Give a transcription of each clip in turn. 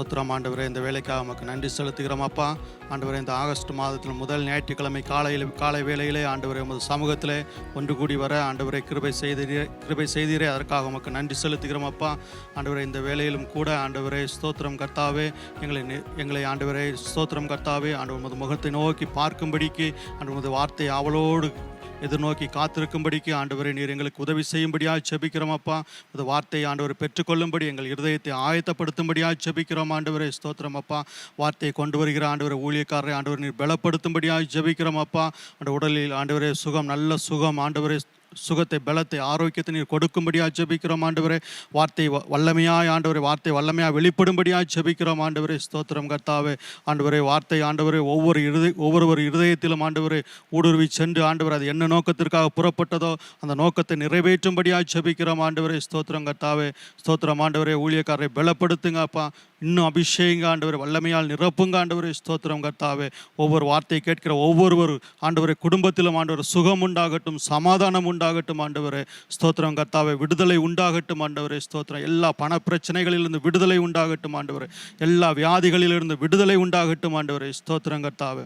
ஸ்தோத்திரம் ஆண்டவரே, இந்த வேலைக்காக நமக்கு நன்றி செலுத்துகிறோம் அப்பா. ஆண்டவரே, இந்த ஆகஸ்ட் மாதத்தில் முதல் ஞாயிற்றுக்கிழமை காலை வேளையிலே ஆண்டவரே உமது சமூகத்திலே ஒன்று கூடி வர ஆண்டவரே கிருபை செய்தீரே, அதற்காக உமக்கு நன்றி செலுத்துகிறோம் அப்பா. ஆண்டவரே, இந்த வேளையிலும் கூட ஆண்டவரே ஸ்தோத்திரம் கர்த்தாவே, எங்களை ஆண்டவரே ஸ்தோத்திரம் கர்த்தாவே, ஆண்டவர் உமது முகத்தை நோக்கி பார்க்கும்படிக்கு ஆண்டவர் உமது வார்த்தை அவளோடு எதிர்நோக்கி காத்திருக்கும்படிக்கு ஆண்டவரை நீர் எங்களுக்கு உதவி செய்யும்படியாக செபிக்கிறோம் அப்பா. அந்த வார்த்தையை ஆண்டவர் பெற்றுக்கொள்ளும்படி எங்கள் இருதயத்தை ஆயத்தப்படுத்தும்படியாக செபிக்கிறோம் ஆண்டவரை ஸ்தோத்திரம் அப்பா. வார்த்தையை கொண்டு வருகிற ஆண்டவரை ஊழியக்காரரை ஆண்டவர் நீர் பலப்படுத்தும்படியாக ஜெபிக்கிறோம் அப்பா. அந்த உடலில் ஆண்டவரே சுகம், நல்ல சுகம் ஆண்டவரே, சுகத்தை, பலத்தை, ஆரோக்கியத்தை நீர் கொடுக்கும்படியாக ஜெபிக்கிறோம் ஆண்டவரே. வார்த்தை வல்லமையாய் ஆண்டவரே, வார்த்தை வல்லமையாக வெளிப்படும்படியாக ஜெபிக்கிறோம் ஆண்டவரே ஸ்தோத்திரம் கர்த்தாவே. ஆண்டவரே, வார்த்தை ஆண்டவரே ஒவ்வொரு இருதயத்திலும் ஆண்டவரே ஊடுருவி சென்று ஆண்டவர் அது என்ன நோக்கத்திற்காக புறப்பட்டதோ அந்த நோக்கத்தை நிறைவேற்றும்படியாக ஜெபிக்கிறோம் ஆண்டவரே ஸ்தோத்திரம் கர்த்தாவே. ஸ்தோத்திரம் ஆண்டவரே, ஊழியக்காரரை பலப்படுத்துங்க அப்பா. இன்னும் அபிஷேக ஆண்டவரை வல்லமையால் நிரப்புங்க ஆண்டவரே ஸ்தோத்திரம் கர்த்தாவே. ஒவ்வொரு வார்த்தையை கேட்கிற ஒவ்வொருவர் ஆண்டவரை குடும்பத்திலும் ஆண்டவர் சுகம் உண்டாகட்டும், சமாதானம் உண்டாகட்டும் ஆண்டவரே ஸ்தோத்திரம் கர்த்தாவே. விடுதலை உண்டாகட்டும் ஆண்டவரே ஸ்தோத்திரம். எல்லா பண பிரச்சனைகளிலிருந்து விடுதலை உண்டாகட்டும் ஆண்டவரே. எல்லா வியாதிகளிலிருந்து விடுதலை உண்டாகட்டும் ஆண்டவரே ஸ்தோத்திரம் கர்த்தாவே.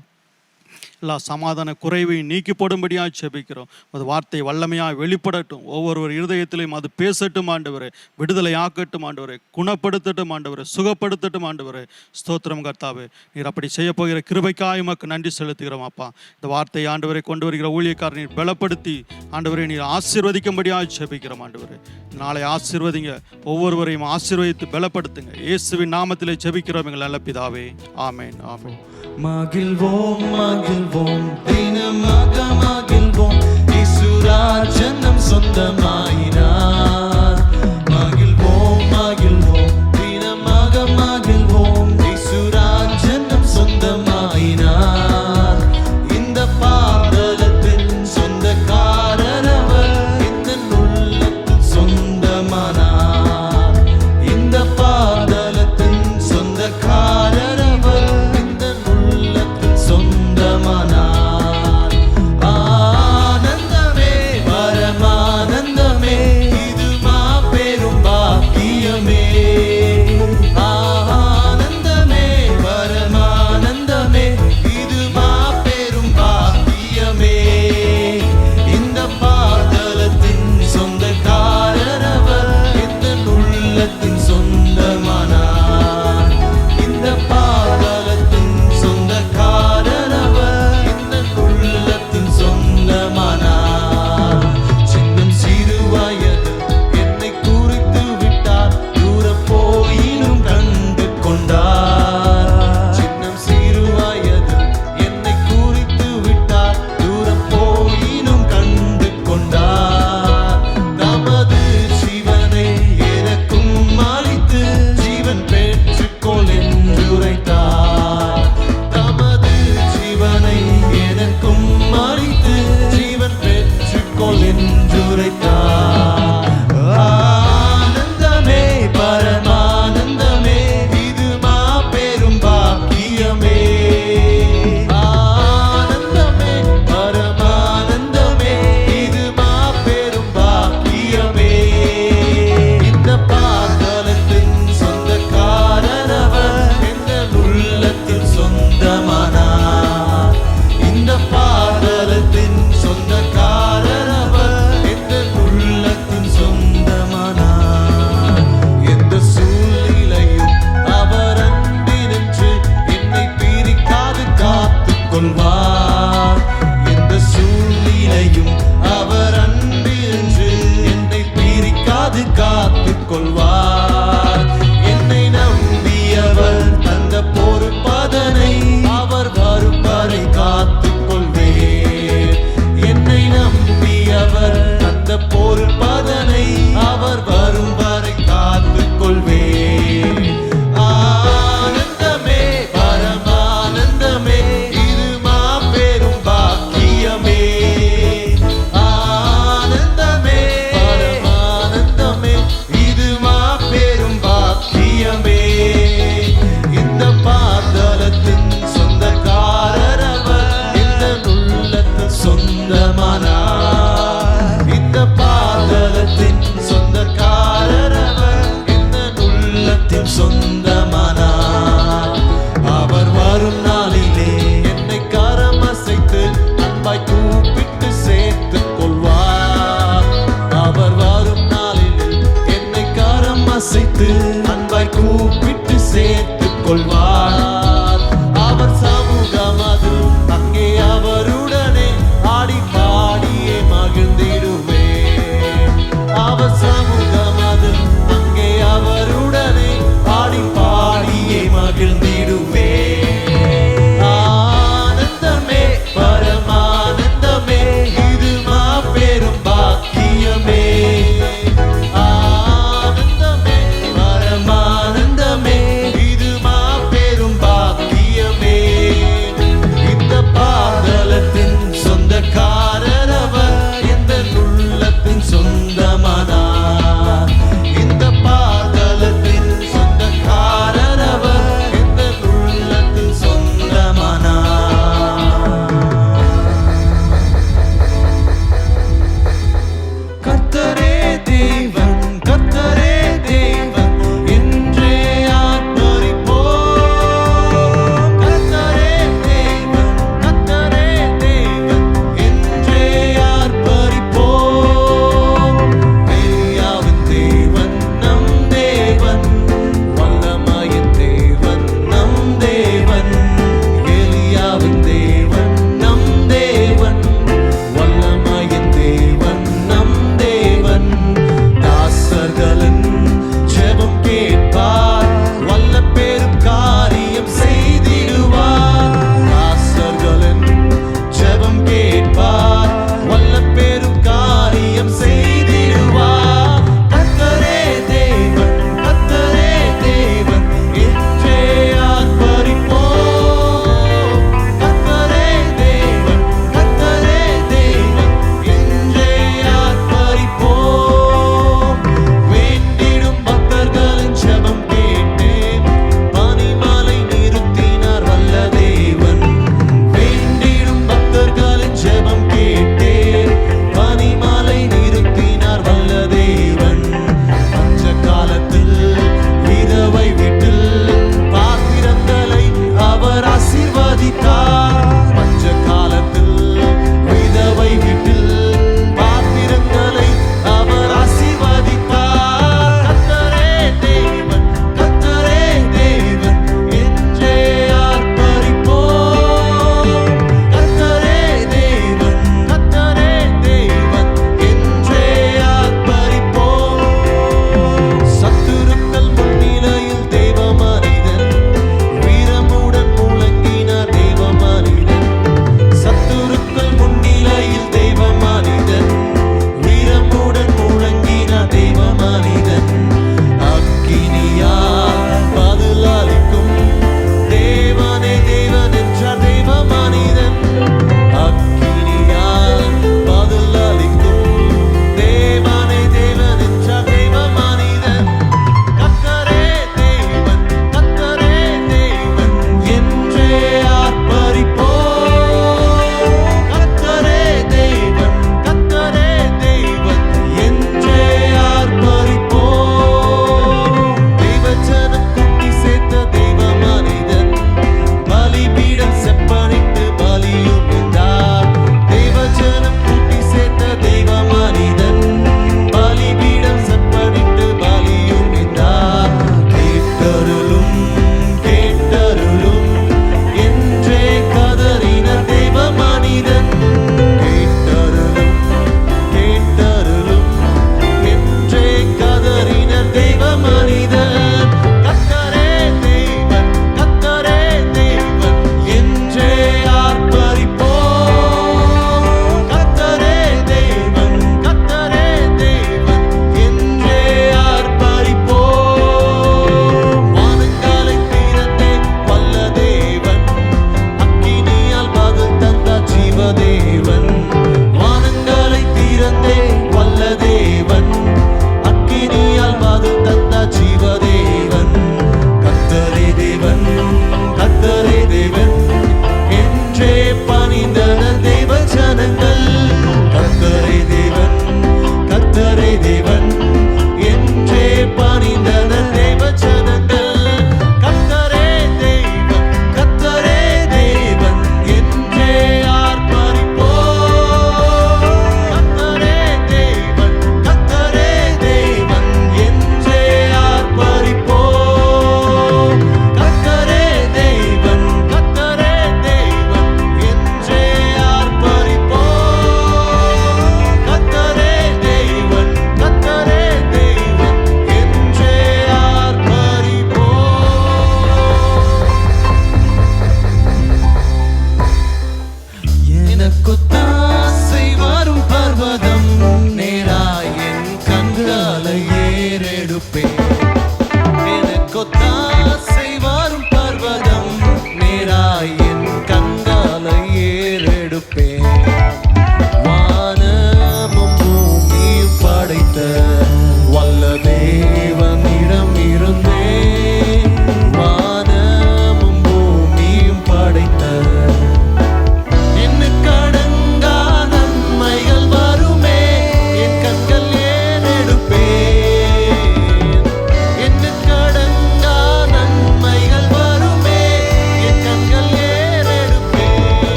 எல்லா சமாதான குறைவையும் நீக்கி போடும்படியாக செபிக்கிறோம். அது வார்த்தை வல்லமையாக வெளிப்படட்டும், ஒவ்வொரு இருதயத்திலையும் அது பேசட்டும் ஆண்டவரே. விடுதலை ஆக்கட்டும் ஆண்டவரே, குணப்படுத்தட்டும் ஆண்டவரே, சுகப்படுத்தட்டும் ஆண்டவரே ஸ்தோத்திரம் கர்த்தாவே. நீர் அப்படி செய்ய போகிற கிருபைக்காய் உமக்கு நன்றி செலுத்துகிறோம் அப்பா. இந்த வார்த்தை ஆண்டவரை கொண்டு வருகிற ஊழியக்காரர் நீர் பலப்படுத்தி ஆண்டவரை நீர் ஆசீர்வதிக்கும்படியாக செபிக்கிறோம் ஆண்டவரே. நாளை ஆசீர்வதிங்க, ஒவ்வொருவரையும் ஆசீர்வதித்து பலப்படுத்துங்க. இயேசுவின் நாமத்திலே ஜெபிக்கிறோம் எங்கள் நல்ல பிதாவே, ஆமென் ஆமென். மகிழ்வோம் மகிழ்வோம் தினமாக மகிழ்வோம், இயேசுராஜன் நம் சொந்தமாயினார். மகிழ்வோம் மகிழ்வோம் தினமாக மகிழ்வோம், இயேசுராஜன் நம் சொந்தமாயினார். இந்த பாதலத்தின் சொந்தக்காரர் அவர், இந்த உள்ளத்தின் சொந்தமானார். இந்த பாதலத்தின் சொந்தக்காரர் அவர், சொந்தமானார். ஆனந்தமே பரமானந்தமே,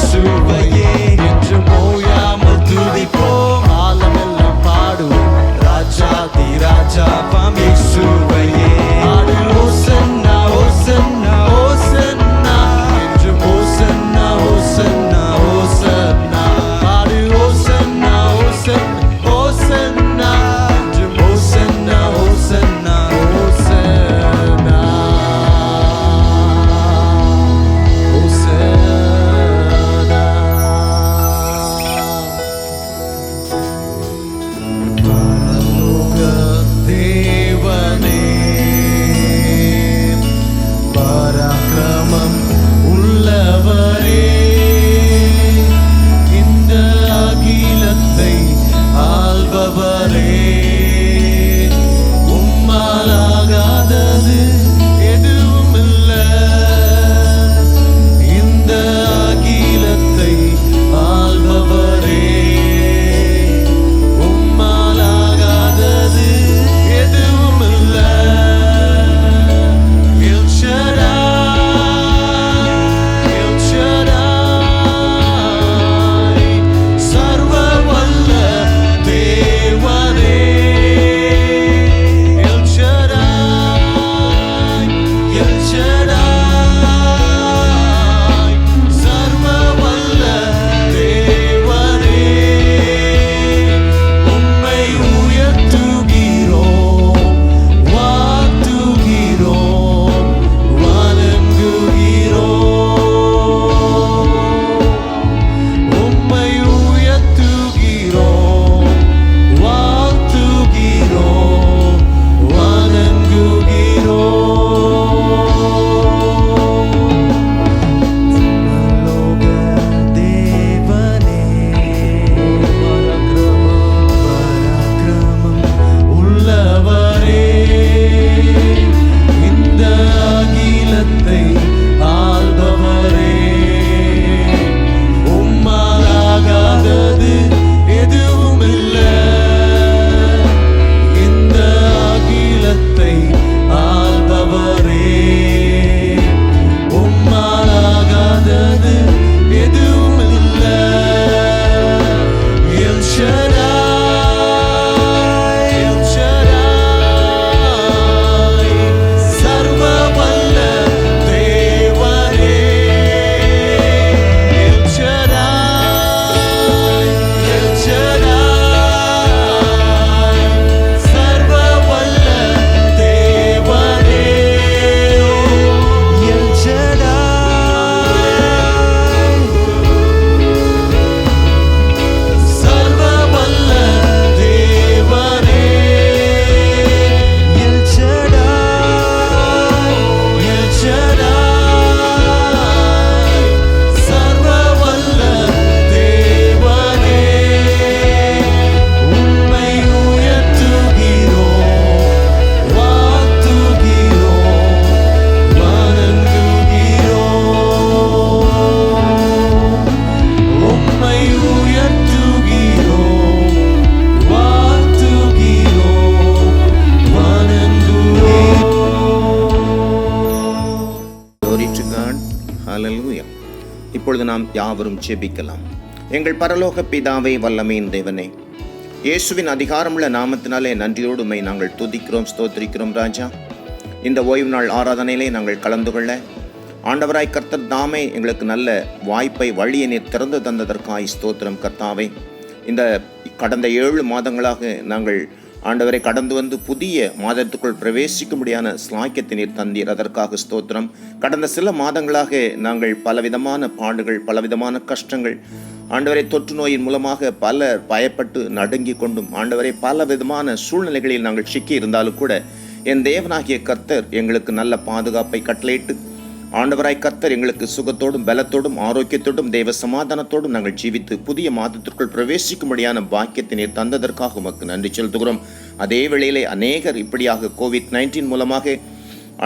இயேசுவையே என்று ஓயாமல் துதிப்போம். காலமெல்லாம் பாடுவோம் ராஜாதி ராஜாவாம் இயேசுவையே. பாடு ஓசன்னா ஓசன்னா ஓசன்னா என்று ஓசன்னா ஓசன்னா ஓசன்னா. பாடு ஓசன்னா ஓசன்னா ஓசன்னா என்று ஓசன்னா ஓசன்னா ஓசன்னா ஓசன்னா. பரலோக தேவனே, பராக்கிரமம் உள்ளவரே, இந்த அகிலத்தை ஆள்பவரே, உம்மாலாகாதது எதுவும் இல்ல. இந்த அகிலத்தை ஆள்பவரே, உம்மாலாகாதது எதுவும் இல்ல. El Shaddai, El Shaddai, சர்வ வல்ல தேவனே. El Shaddai, El Shaddai, சர்வ வல்ல தேவனே. உம்மை உயர்த்துகிறோம், வாழ்த்துகிறோம், வணங்குகிறோம். உம்மை உயர்த்துகிறோம், வாழ்த்துகிறோம், வணங்குகிறோம். பரலோக தேவனே, பராக்கிரமம் உள்ளவரே, இந்த அகிலத்தை ஆள்பவரே, உம்மாலாகாதது எதுவும் இல்ல. இந்த அகிலத்தை ஆள்பவரே, உம்மாலாகாதது எதுவும் இல்ல. El Shaddai, El Shaddai, சர்வ வல்ல தேவனே. El Shaddai, El Shaddai, சர்வ வல்ல தேவனே. El Shaddai, சர்வ வல்ல தேவனே. El Shaddai, El Shaddai, சர்வ வல்ல தேவனே. உம்மை உயர்த்துகிறோம், வாழ்த்துகிறோம், வணங்குகிறோம். உம்மை உயர்த்துகிறோம், வாழ்த்துகிறோம், வணங்குகிறோம். Glory to God. Hallelujah. இப்பொழுது நாம் யாவரும் ஜெபிக்கலாம். எங்கள் பரலோக பிதாவே, வல்லமையின் தேவனே, இயேசுவின் அதிகாரமுள்ள நாமத்தினாலே நன்றியோடு உம்மை நாங்கள் துதிக்கிறோம், ஸ்தோத்திரிக்கிறோம் ராஜா. இந்த ஓய்வு நாள் ஆராதனையிலே நாங்கள் கலந்து கொள்ள ஆண்டவராய் கர்த்தர் தாமே எங்களுக்கு நல்ல வாய்ப்பை வழியை நீர் திறந்து தந்ததற்காய் ஸ்தோத்திரம் கர்த்தாவே. இந்த கடந்த 7 மாதங்களாக நாங்கள் ஆண்டவரை கடந்து வந்து புதிய மாதத்துக்குள் பிரவேசிக்கும்படியான ஸ்லாக்கியத்தை நீர் தந்தீர், அதற்காக ஸ்தோத்திரம். கடந்த சில மாதங்களாக நாங்கள் பலவிதமான பாடுகள், பலவிதமான கஷ்டங்கள், ஆண்டவரை தொற்று நோயின் மூலமாக பலர் பயப்பட்டு நடுங்கி கொண்டும் ஆண்டவரை பல விதமான சூழ்நிலைகளில் நாங்கள் சிக்கி இருந்தாலும் கூட என் தேவனாகிய கர்த்தர் எங்களுக்கு நல்ல பாதுகாப்பை கட்டளையிட்டு ஆண்டவராய் கர்த்தர் எங்களுக்கு சுகத்தோடும் பலத்தோடும் ஆரோக்கியத்தோடும் தேவ சமாதானத்தோடும் நாங்கள் ஜீவித்து புதிய மாதத்திற்குள் பிரவேசிக்கும்படியான பாக்கியத்தை நீர் தந்ததற்காக உமக்கு நன்றி செலுத்துகிறோம். அதே வேளையிலே அநேகர் இப்படியாக COVID-19 மூலமாக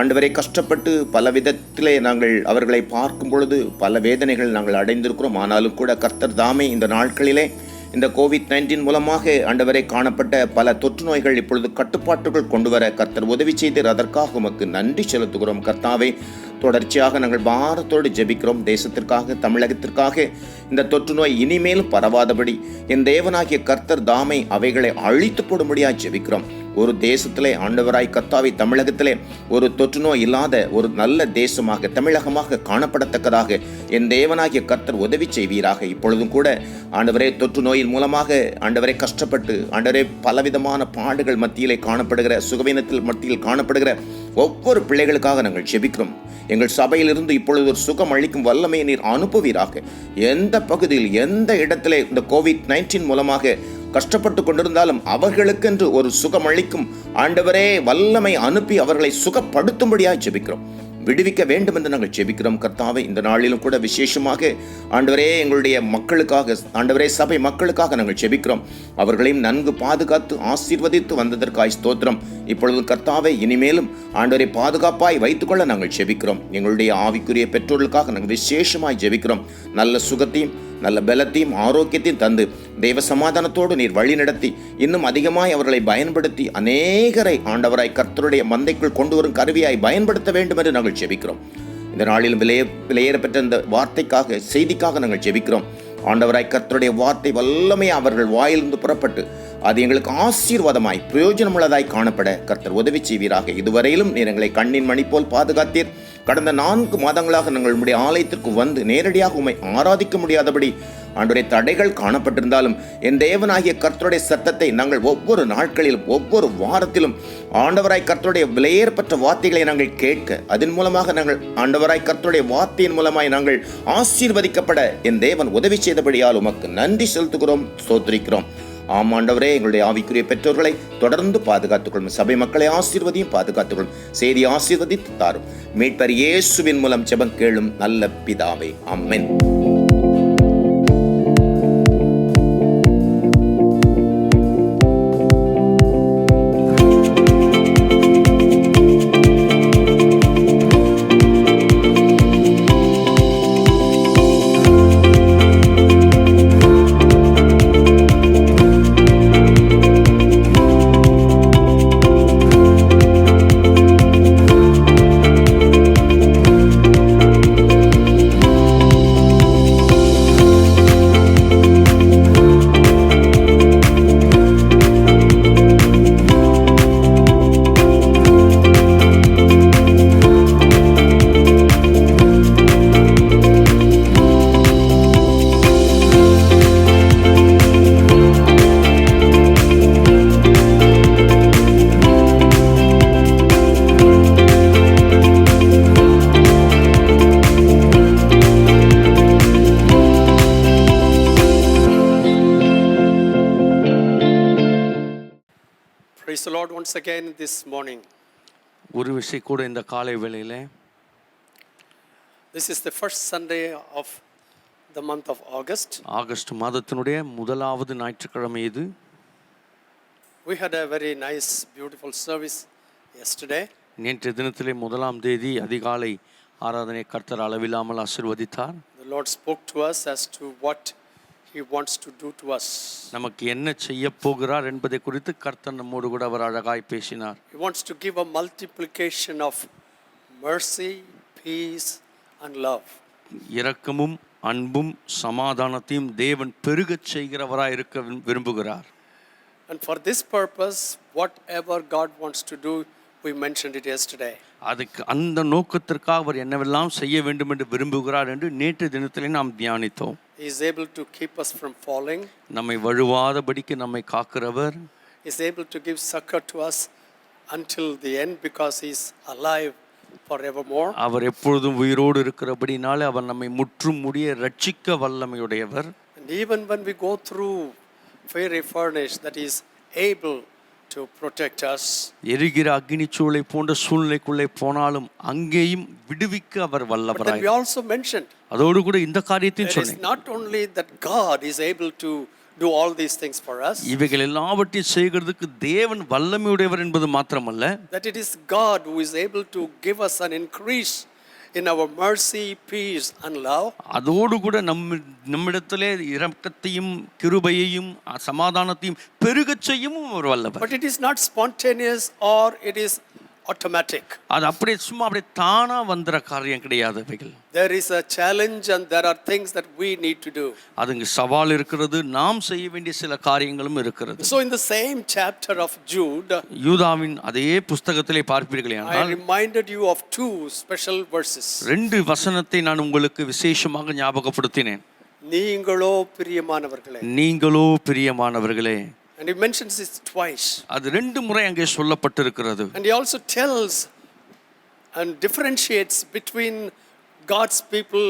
ஆண்டவரை கஷ்டப்பட்டு பல விதத்திலே நாங்கள் அவர்களை பார்க்கும் பொழுது பல வேதனைகள் நாங்கள் அடைந்திருக்கிறோம். ஆனாலும் கூட கர்த்தர் தாமே இந்த நாட்களிலே இந்த COVID-19 மூலமாக ஆண்டவரை காணப்பட்ட பல தொற்று நோய்கள் இப்பொழுது கட்டுப்பாட்டுக்குள் கொண்டு வர கர்த்தர் உதவி செய்தீர். அதற்காக உமக்கு நன்றி செலுத்துகிறோம் கர்த்தாவே. தொடர்ச்சியாக நாங்கள் பாரத்தோடு ஜெபிக்கிறோம். தேசத்திற்காக, தமிழகத்திற்காக இந்த தொற்று நோய் இனிமேலும் பரவாதபடி என் தேவனாகிய கர்த்தர் தாமை அவைகளை அழித்து போடும்படியாக ஜெபிக்கிறோம். ஒரு தேசத்திலே ஆண்டவராய் கர்த்தாவை, தமிழகத்திலே ஒரு தொற்று நோய் இல்லாத ஒரு நல்ல தேசமாக, தமிழகமாக காணப்படத்தக்கதாக என் தேவனாகிய கர்த்தர் உதவி செய்வீராக. இப்பொழுதும் கூட ஆண்டவரே, தொற்று நோயின் மூலமாக ஆண்டவரை கஷ்டப்பட்டு ஆண்டவரே பலவிதமான பாடுகள் மத்தியிலே காணப்படுகிற, சுகவீனத்தில் மத்தியில் காணப்படுகிற ஒவ்வொரு பிள்ளைகளுக்காக நாங்கள் ஜெபிக்கிறோம். எங்கள் சபையிலிருந்து இப்பொழுது ஒரு சுகம் அளிக்கும் வல்லமையை நீர் அனுப்புவீராக. எந்த பகுதியில், எந்த இடத்திலே இந்த COVID-19 மூலமாக கஷ்டப்பட்டு கொண்டிருந்தாலும் அவர்களுக்கென்று ஒரு சுகம் அளிக்கும் ஆண்டவரே வல்லமை அனுப்பி அவர்களை சுகப்படுத்தும்படியாக ஜெபிக்கிறோம். விடுவிக்க வேண்டும் என்று நாங்கள் ஜெபிக்கிறோம் கர்த்தாவே. இந்த நாளிலும் கூட விசேஷமாக ஆண்டவரே எங்களுடைய மக்களுக்காக, ஆண்டவரே சபை மக்களுக்காக நாங்கள் ஜெபிக்கிறோம். அவர்களையும் நன்கு பாதுகாத்து ஆசீர்வதித்து வந்ததற்காய் ஸ்தோத்திரம். இப்பொழுது கர்த்தாவே, இனிமேலும் ஆண்டவரை பாதுகாப்பாய் வைத்துக்கொள்ள நாங்கள் ஜெபிக்கிறோம். எங்களுடைய ஆவிக்குரிய பெற்றோர்களுக்காக நாங்கள் விசேஷமாய் ஜெபிக்கிறோம். நல்ல சுகத்தையும் நல்ல பலத்தையும் ஆரோக்கியத்தையும் தந்து தெய்வ சமாதானத்தோடு நீர் வழி நடத்தி இன்னும் அதிகமாய் அவர்களை பயன்படுத்தி அநேகரை ஆண்டவராய் கர்த்தருடைய மந்தைக்குள் கொண்டு வரும் கருவியாய் பயன்படுத்த வேண்டும் என்று நாங்கள் ஜெபிக்கிறோம். இந்த நாளிலும் விலையேறப்பெற்ற இந்த வார்த்தைக்காக, செய்திக்காக நாங்கள் ஜெபிக்கிறோம். ஆண்டவராய் கர்த்தருடைய வார்த்தை வல்லமை அவர்கள் வாயிலிருந்து புறப்பட்டு அது எங்களுக்கு ஆசீர்வாதமாய் பிரயோஜனமுள்ளதாய் காணப்பட கர்த்தர் உதவி செய்வீராக. இதுவரையிலும் நீர் எங்களை கண்ணின் மணி போல் பாதுகாத்தீர். கடந்த 4 மாதங்களாக நாங்கள் உம்முடைய ஆலயத்திற்கு வந்து நேரடியாக உம்மை ஆராதிக்க முடியாதபடி ஆண்டவரே தடைகள் காணப்பட்டிருந்தாலும் என் தேவனாகிய கர்த்தருடைய சத்தத்தை நாங்கள் ஒவ்வொரு நாட்களிலும், ஒவ்வொரு வாரத்திலும் ஆண்டவராய் கர்த்தருடைய விலையேறப்பட்ட வார்த்தைகளை நாங்கள் கேட்க, அதன் மூலமாக நாங்கள் ஆண்டவராய் கர்த்தருடைய வார்த்தையின் மூலமாய் நாங்கள் ஆசீர்வதிக்கப்பட என் தேவன் உதவி செய்தபடியால் உமக்கு நன்றி செலுத்துகிறோம், ஸ்தோத்திரிக்கிறோம். ஆமாண்டவரே, எங்களுடைய ஆவிக்குரிய பெற்றோர்களை தொடர்ந்து பாதுகாத்துக்கொள்ளும். சபை மக்களை ஆசீர்வதியும் பாதுகாத்துக்கொள்ளும். செய்தி ஆசீர்வதித்து தாரும். மீட்பர் இயேசுவின் மூலம் ஜெபம் கேளும் நல்ல பிதாவே, ஆமென். Praise the Lord once again this morning. ஒரு விஷயம் கூட இந்த காலை வேளையிலே, This is the first Sunday of the month of August. August மாதத்தினுடைய முதலாவது ஞாயிற்றுக்கிழமை இது. We had a very nice, beautiful service yesterday. நேற்றைய தினத்திலே 1ஆம் தேதி அதிகாலை ஆராதனை கர்த்தர் அளவில்லாமல் ஆசீர்வதித்தார். The Lord spoke to us as to what He wants to do to us. நமக்கு என்ன செய்ய போகிறார் என்பதை குறித்து கர்த்தர் நம்மோடு கூட அவர் அழகாய் பேசினார். He wants to give a multiplication of mercy, peace and love. இரக்கமும் அன்பும் சமாதானத்தையும் தேவன் பெருகச் செய்கிறவராய் இருக்க விரும்புகிறார். And for this purpose, whatever God wants to do, we mentioned it yesterday. அதுக்கு அந்த நோக்கத்திற்காக அவர் என்னவெல்லாம் செய்ய வேண்டும் என்று விரும்புகிறார் என்று நேற்று தினத்திலே நாம் தியானித்தோம். He is able to keep us from falling. நம்மை வழுவாதபடிக்கு நம்மை காக்கிறவர். He is able to give succor to us until the end because he is alive forevermore. அவர் எப்பொழுதும் உயிரோடு இருக்கிறபடினாலே அவர் நம்மை முற்றும் முடிய ரட்சிக்க வல்லமையுடையவர். And even when we go through fiery furnace, that is able to protect us. எரிகிற அக்கினிச்சூளை போன்ற சூழ்நிலைக்குள்ளே போனாலும் அங்கேயும் விடுவிக்க அவர் But then வல்லவராய். we also mentioned அதோடு கூட இந்த காரியத்தையும் it is சொன்னேன். not only that God is able to do all these things for us, இவைகள் எல்லாவற்றையும் செய்கிறதுக்கு தேவன் வல்லமையுடையவர் என்பது மாத்திரமல்ல, that it is God who is able to give us an increase in our mercy, peace, and love. அதோடு கூட நம்மிடத்திலே இரக்கத்தையும் கிருபையையும் சமாதானத்தையும் பெருகச் செய்யவும் அவர் வல்லவர். But it is not spontaneous or it is automatic. அது அப்படியே சும்மா அப்படியே தானா வந்தற காரியம் கிடையாது. அவைகள் There is a challenge and there are things that we need to do. அதுங்க சவால் இருக்கிறது, நாம் செய்ய வேண்டிய சில காரியங்களும் இருக்கிறது. So in the same chapter of Jude, யூதாவின் அதே புஸ்தகத்திலே பார்ப்பீர்களே I ஆனால் reminded you of two special verses. 2 வசனத்தை நான் உங்களுக்கு விசேஷமாக ஞாபகப்படுத்தினேன். நீங்களோ பிரியமானவர்களே. நீங்களோ பிரியமானவர்களே. And he mentions this twice. அது 2 முறை அங்கே சொல்லப்பட்டிருக்கிறது. And he also tells and differentiates between God's people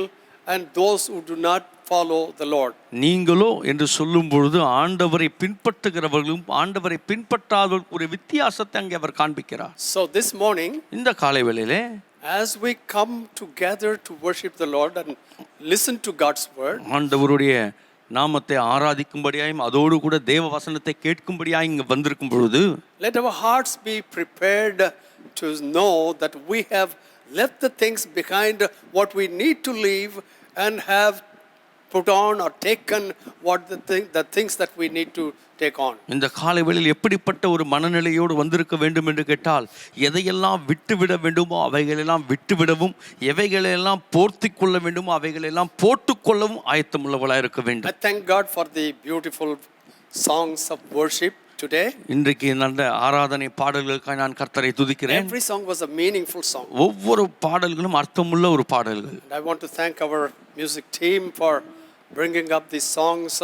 and those who do not follow the Lord. நீங்களோ என்று சொல்லும் பொழுது ஆண்டவரை பின்பற்றுகிறவர்களும் ஆண்டவரை பின்பற்றாதவர்களுக்கு ஒரு வித்தியாசத்தை அங்கே அவர் காண்பிக்கிறார். So this morning, இந்த காலை வேளையிலே as we come together to worship the Lord and listen to God's word, ஆண்டவருடைய நாமத்தை ஆராதிக்கும்படியாயும் அதோடு கூட தேவ வசனத்தை கேட்கும்படியாயும் இங்கே வந்திருக்கும் பொழுது let our hearts be prepared to know that we have left the things behind what we need to leave and have put on or taken what the things that we need to take on. இந்த காலை வேளையில் எப்படிப்பட்ட ஒரு மனநிலையோடு வந்திருக்க வேண்டும் என்று கேட்டால் எதையெல்லாம் விட்டுவிட வேண்டுமோ அவைகளெல்லாம் விட்டுவிடவும் எவைகளெல்லாம் போர்த்தி கொள்ள வேண்டுமோ அவைகளெல்லாம் போட்டுக்கொள்ளவும் ஆயத்தமுள்ளவளாக இருக்க வேண்டும். I thank God for the beautiful songs of worship today. இன்றைக்கு நல்ல ஆராதனை பாடல்களுக்காக நான் கர்த்தரை துதிக்கிறேன். Every song was a meaningful song. ஒவ்வொரு பாடல்களும் அர்த்தமுள்ள ஒரு பாடல்கள். And I want to thank our music team for bringing up these songs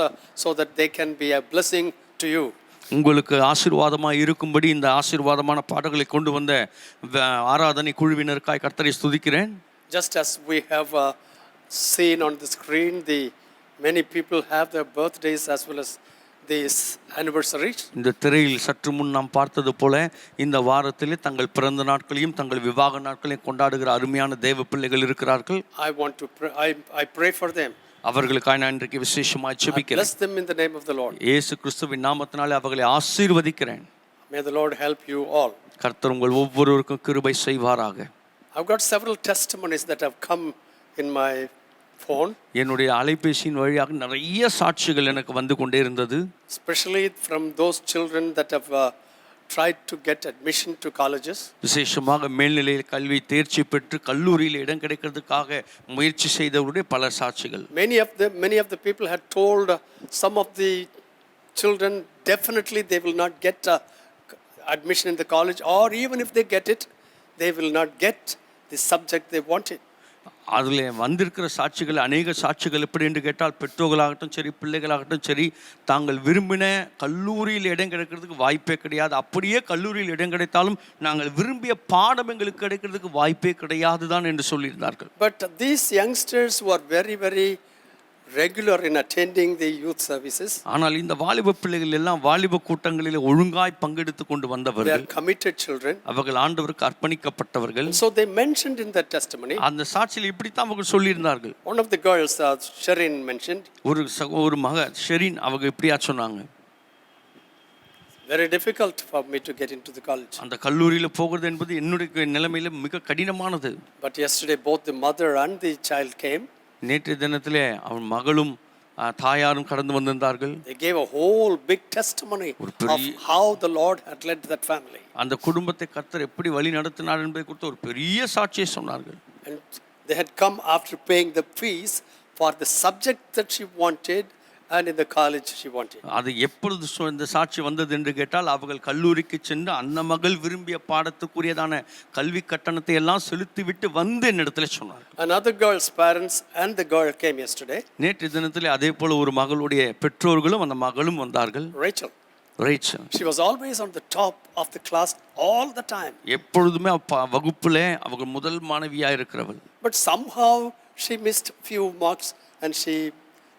so that they can be a blessing to you. உங்களுக்கு ஆசீர்வாதமாக இருக்கும்படி இந்த ஆசீர்வாதமான பாடல்களை கொண்டு வந்த ஆராதனை குழுவினருக்காய் கர்த்தரை ஸ்துதிக்கிறேன். Just as we have seen on the screen, the many people have their birthdays as well as these anniversaries. இந்த திரையில் சற்று முன் நாம் பார்த்தது போல இந்த வாரத்திலே தங்கள் பிறந்த நாட்களையும் தங்கள் விவாக நாட்களையும் கொண்டாடுகிற அருமையான தேவ பிள்ளைகள் இருக்கிறார்கள். I want to pray, I pray for them. அவர்களுக்காக நான் இன்றைக்கு விசேஷமாக ஜெபிக்கிறேன். Bless them in the name of the Lord. இயேசு கிறிஸ்துவின் நாமத்தினாலே அவர்களை ஆசீர்வதிக்கிறேன். May the Lord help you all. கர்த்தர் உங்கள் ஒவ்வொருவருக்கும் கிருபை செய்வாராக. I've got several testimonies that have come in my phone. என்னுடைய அலைபேசியின் வழியாக நிறைய சாட்சிகள் எனக்கு வந்து கொண்டே இருந்தது. Especially from those children that have tried to get admission to colleges. விசேஷமாக மேல்நிலையில் கல்வி தேர்ச்சி பெற்று கல்லூரியில் இடம் கிடைக்கிறதுக்காக முயற்சி செய்தவருடைய பல சாட்சிகள். Many of the people had told some of the children definitely they will not get admission in the college, or even if they get it, they will not get the subject they wanted. அதில் வந்திருக்கிற சாட்சிகள் அநேக சாட்சிகள் எப்படி என்று கேட்டால் பெற்றோர்களாகட்டும் சரி பிள்ளைகளாகட்டும் சரி தாங்கள் விரும்பின கல்லூரியில் இடம் கிடைக்கிறதுக்கு வாய்ப்பே கிடையாது. அப்படியே கல்லூரியில் இடம் கிடைத்தாலும் நாங்கள் விரும்பிய பாடம் எங்களுக்கு கிடைக்கிறதுக்கு வாய்ப்பே கிடையாது தான் என்று சொல்லியிருந்தார்கள். But these youngsters who are very, very regular in attending the youth services, ஆனால் இந்த வாலிப பிள்ளைகள் எல்லாம் வாலிப கூட்டங்களில் ஒழுங்காய் பங்கெடுத்து கொண்டு they வந்தவர்கள், are committed children. அவர்கள் ஆண்டவருக்கு அர்ப்பணிக்கப்பட்டவர்கள். So they mentioned in that testimony, அந்த சாட்சியில் இப்படித்தான் அவர்கள் சொல்லியிருந்தார்கள். one of the girls, Sherin, mentioned, ஒரு மக ஷெரின் அவங்க இப்படியா சொன்னாங்க, very difficult for me to get into the college. அந்த கல்லூரியில் போகிறது என்பது என்னுடைய நிலைமையில மிக கடினமானது. But yesterday both the mother and the child came. நேற்றைய தினத்திலே அவன் மகளும் தாயாரும் கடந்து வந்திருந்தார்கள். They gave a whole big testimony of how the Lord had led that family. அந்த குடும்பத்தை கர்த்தர் எப்படி வழி நடத்தினார் என்பதை குறித்து ஒரு பெரிய சாட்சியை சொன்னார்கள். And they had come after paying the fees for the subject that she wanted and in the college she wanted. அது எப்பொழுது இந்த சாட்சி வந்தது என்று கேட்டால் அவர்கள் கல்லூரிக்கு சென்று அந்த மகள் விரும்பிய பாடத்துக்குரியதான கல்வி கட்டணத்தை எல்லாம் செலுத்திவிட்டு வந்து என்னிடத்துல சொன்னார். Another girl's parents and the girl came yesterday. நேற்று தினத்திலே அதே போல ஒரு மகளுடைய பெற்றோர்களும் அந்த மகளும் வந்தார்கள். Rachel. She was always on the top of the class all the time. எப்பொழுதுமே வகுப்பிலே அவர்கள் முதல் மாணவியா இருக்கிறவள். But somehow she missed few marks and she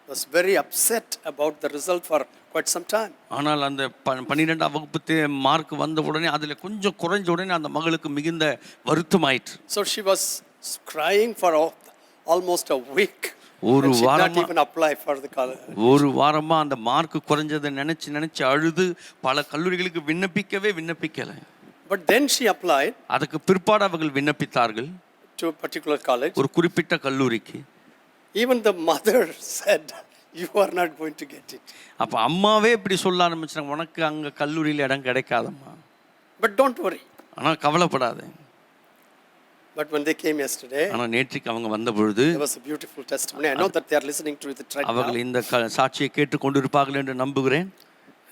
was very upset about the result for quite some time. ஆனால் அந்த 12ஆம் வகுப்பு mark வந்த உடனே அதில் கொஞ்சம் குறைஞ்ச உடனே அந்த மகளுக்கு மிகுந்த வருத்தமாயிற்று. So she was crying for almost a week. ஒரு வாரமா அந்த மார்க் குறைஞ்சதை நினைச்சு அழுது பல கல்லூரிகளுக்கு விண்ணப்பிக்கல. But then she applied. அதுக்கு பிற்பாடு அவர்கள் விண்ணப்பித்தார்கள். to a particular college. ஒரு குறிப்பிட்ட கல்லூரிக்கு. Even the mother said, you are not going to get it. அப்போ அம்மாவே இப்படி சொல்ல ஆரம்பிச்சாங்க, உனக்கு அங்கே கல்லூரியில் இடம் கிடைக்காதம்மா. But don't worry. ஆனால் கவலைப்படாதே. But when they came yesterday, ஆனால் நேற்றுக்கு அவங்க வந்த பொழுது there was a beautiful testimony. I know that they are listening to it right அவர்கள் now. இந்த சாட்சியை கேட்டுக்கொண்டு இருப்பார்கள் என்று நம்புகிறேன்.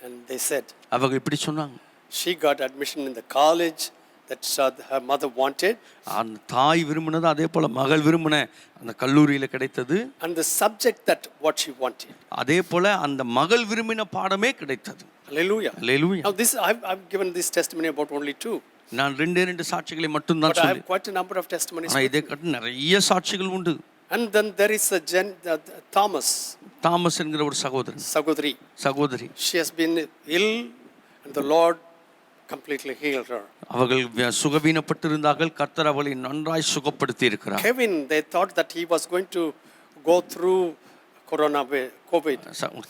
And they said, அவர்கள் இப்படி சொன்னாங்க, she got admission in the college that her mother wanted. அந்த தாய் விரும்பினது அதே போல் மகள் விரும்பின அந்த கல்லூரியில் கிடைத்தது. And the subject that what she wanted. அதே போல் அந்த மகள் விரும்பின பாடமே கிடைத்தது. Hallelujah. Hallelujah. Now this, I've given this testimony about only 2. நான் ரெண்டு சாட்சிகளை மட்டும்தான் But I சொல்லி, have quite a number of testimonies. ஆனால் இதை கட்டு நிறைய சாட்சிகள் உண்டு. And then there is a Thomas, Thomas என்கிற ஒரு சகோதரி. She has been ill and the Lord completely healed her. அவர்கள் சுகவீனப்பட்டிருந்தார்கள், கர்த்தர் அவளை நன்றாய் சுகப்படுத்தி இருக்கிறார். Kevin, they thought that he was going to go through COVID.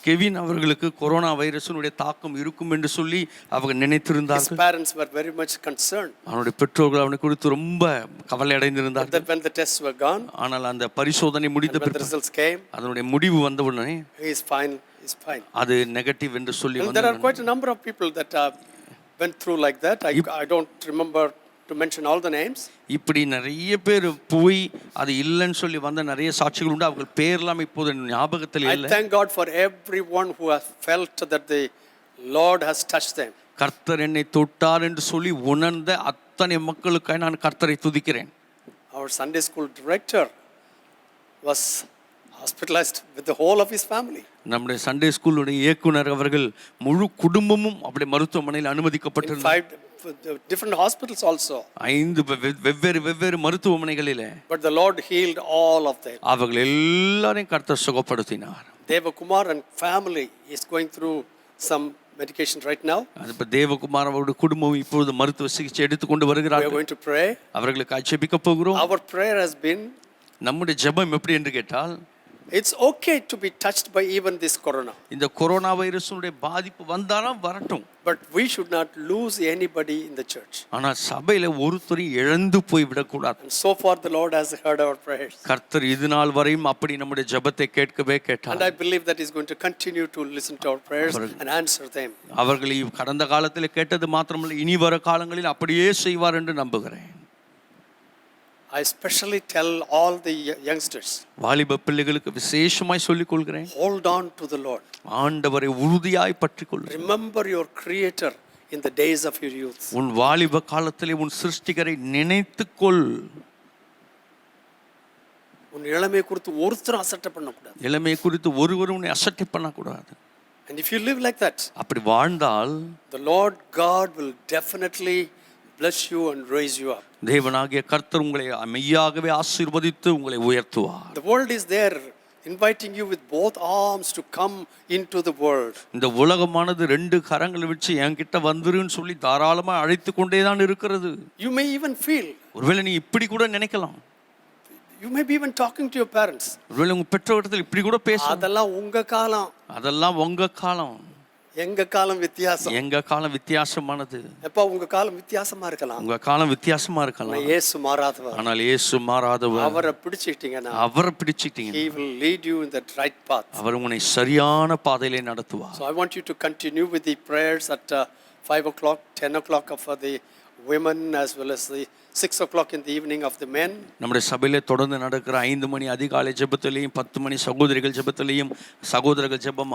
Kevin அவர்களுக்கு கொரோனா வைரஸினுடைய தாக்கம் இருக்கும் என்று சொல்லி அவங்க His நினைத்திருந்தார்கள். parents were very much concerned. அவனுடைய பெற்றோர்கள் அவனை குறித்து ரொம்ப கவலை அடைந்திருந்தார்கள். That when the tests were gone, ஆனால் அந்த பரிசோதனை முடிந்த and when the பிறகு results came, அதனுடைய முடிவு வந்தவுடனே he is fine. He's fine. அது நெகட்டிவ் என்று சொல்லி And there are quite a number of people that went through like that. I don't remember to mention all the names. இப்படி நிறைய பேர் போய் அது இல்லைன்னு சொல்லி வந்த நிறைய சாட்சிகள் உண்டு. அவர்கள் பேர்லாம் இப்போது ஞாபகத்தில் I இல்லை. thank God for everyone who has felt that the Lord has touched them. கர்த்தர் என்னை தொட்டார் என்று சொல்லி உணர்ந்த அத்தனை மக்களுக்காக நான் கர்த்தரை துதிக்கிறேன். Our Sunday school director was hospitalized with the whole of his family. நம்முடைய சண்டே ஸ்கூலுடைய இயக்குனர் அவர்கள் முழு குடும்பமும் அப்படி மருத்துவமனையில் In அனுமதிக்கப்பட்டிருந்தார். 5 different hospitals also. 5 வெவ்வேறு மருத்துவமனைகளிலே. But the Lord healed all of them. அவர்கள் எல்லாரையும் கர்த்தர் சுகப்படுத்தினார். Devakumar and family is going through some medication right now. இப்போ தேவகுமார் அவருடைய குடும்பம் இப்பொழுது மருத்துவ சிகிச்சை எடுத்துக்கொண்டு We are வருகிறார்கள். going to pray. அவர்களுக்கு ஜெபிக்க போகிறோம். Our prayer has been, நம்முடைய ஜெபம் எப்படி என்று கேட்டால், it's okay to be touched by even this corona. இந்த கொரோனா வைரஸுடைய பாதிப்பு வந்தாலும் வரட்டும். But we should not lose anybody in the church. ஆனால் சபையில ஒருத்தரையும் இழந்து போய் விடக்கூடாது. And so far the Lord has heard our prayers. கர்த்தர் இது நாள் வரையும் அப்படி நம்முடைய ஜெபத்தை கேட்கவே And கேட்டார். I believe that He's going to continue to listen to our prayers and answer them. அவர்கள் கடந்த காலத்தில் கேட்டது மாத்திரமல்ல, இனி வர காலங்களில் அப்படியே செய்வார் என்று நம்புகிறேன். I especially tell all the youngsters, வாலிப பிள்ளைகளுக்கு விசேஷமாய் சொல்லிக் கொள்கிறேன், hold on to the Lord. ஆண்டவரை உறுதியாய் பற்றிக் கொள்ளுங்கள். Remember your Creator in the days of your youth. உன் வாலிப காலத்திலே உன் சிருஷ்டிகரை நினைத்துக்கொள். உன் இளமை குறித்து ஒருத்தரும் அசட்டை பண்ணக்கூடாது. இளமை குறித்து ஒருவரும் உன்னை அசட்டை பண்ணக்கூடாது. And if you live like that, அப்படி வாழ்ந்தால் the Lord God will definitely bless you and raise you up. தேவனாகிய கர்த்தர் உங்களை மெய்யாகவே ஆசீர்வதித்து உங்களை உயர்த்துவார். The world is there inviting you with both arms to come into the world. இந்த உலகமானது 2 கரங்களை வச்சு என்கிட்ட வந்துருன்னு சொல்லி தாராளமா அழைத்து கொண்டே தான் இருக்கிறது. You may even feel, ஒருவேளை நீ இப்படி கூட நினைக்கலாம். you may be even talking to your parents. ஒருவேளை உங்க பெற்றோரிடத்தில் இப்படி கூட பேசலாம். அதெல்லாம் உங்க காலம், அதெல்லாம் உங்க காலம். எங்க காலம் வித்தியாசம். எங்க காலம் வித்தியாசமானது. எப்ப உங்க காலம் வித்தியாசமா இருக்கலாம், உங்க காலம் வித்தியாசமா இருக்கலாம். இயேசு மாறாதவர். ஆனால் இயேசு மாறாதவர். அவரை பிடிச்சிட்டீங்கன்னா அவரை பிடிச்சிட்டீங்க, he will lead you in the right path. அவர் உன்னை சரியான பாதையிலே நடத்துவார். So I want you to continue with the prayers at 5 o'clock, 10 o'clock for the women as well as the 6 o'clock in the evening of the men. நம்முடைய சபையிலே தொடர்ந்து நடக்கிற 5 மணி அதிகாலை ஜெபத்திலேயும் 10 மணி சகோதரிகள் ஜெபத்திலேயும் சகோதரர்கள் ஜெபம்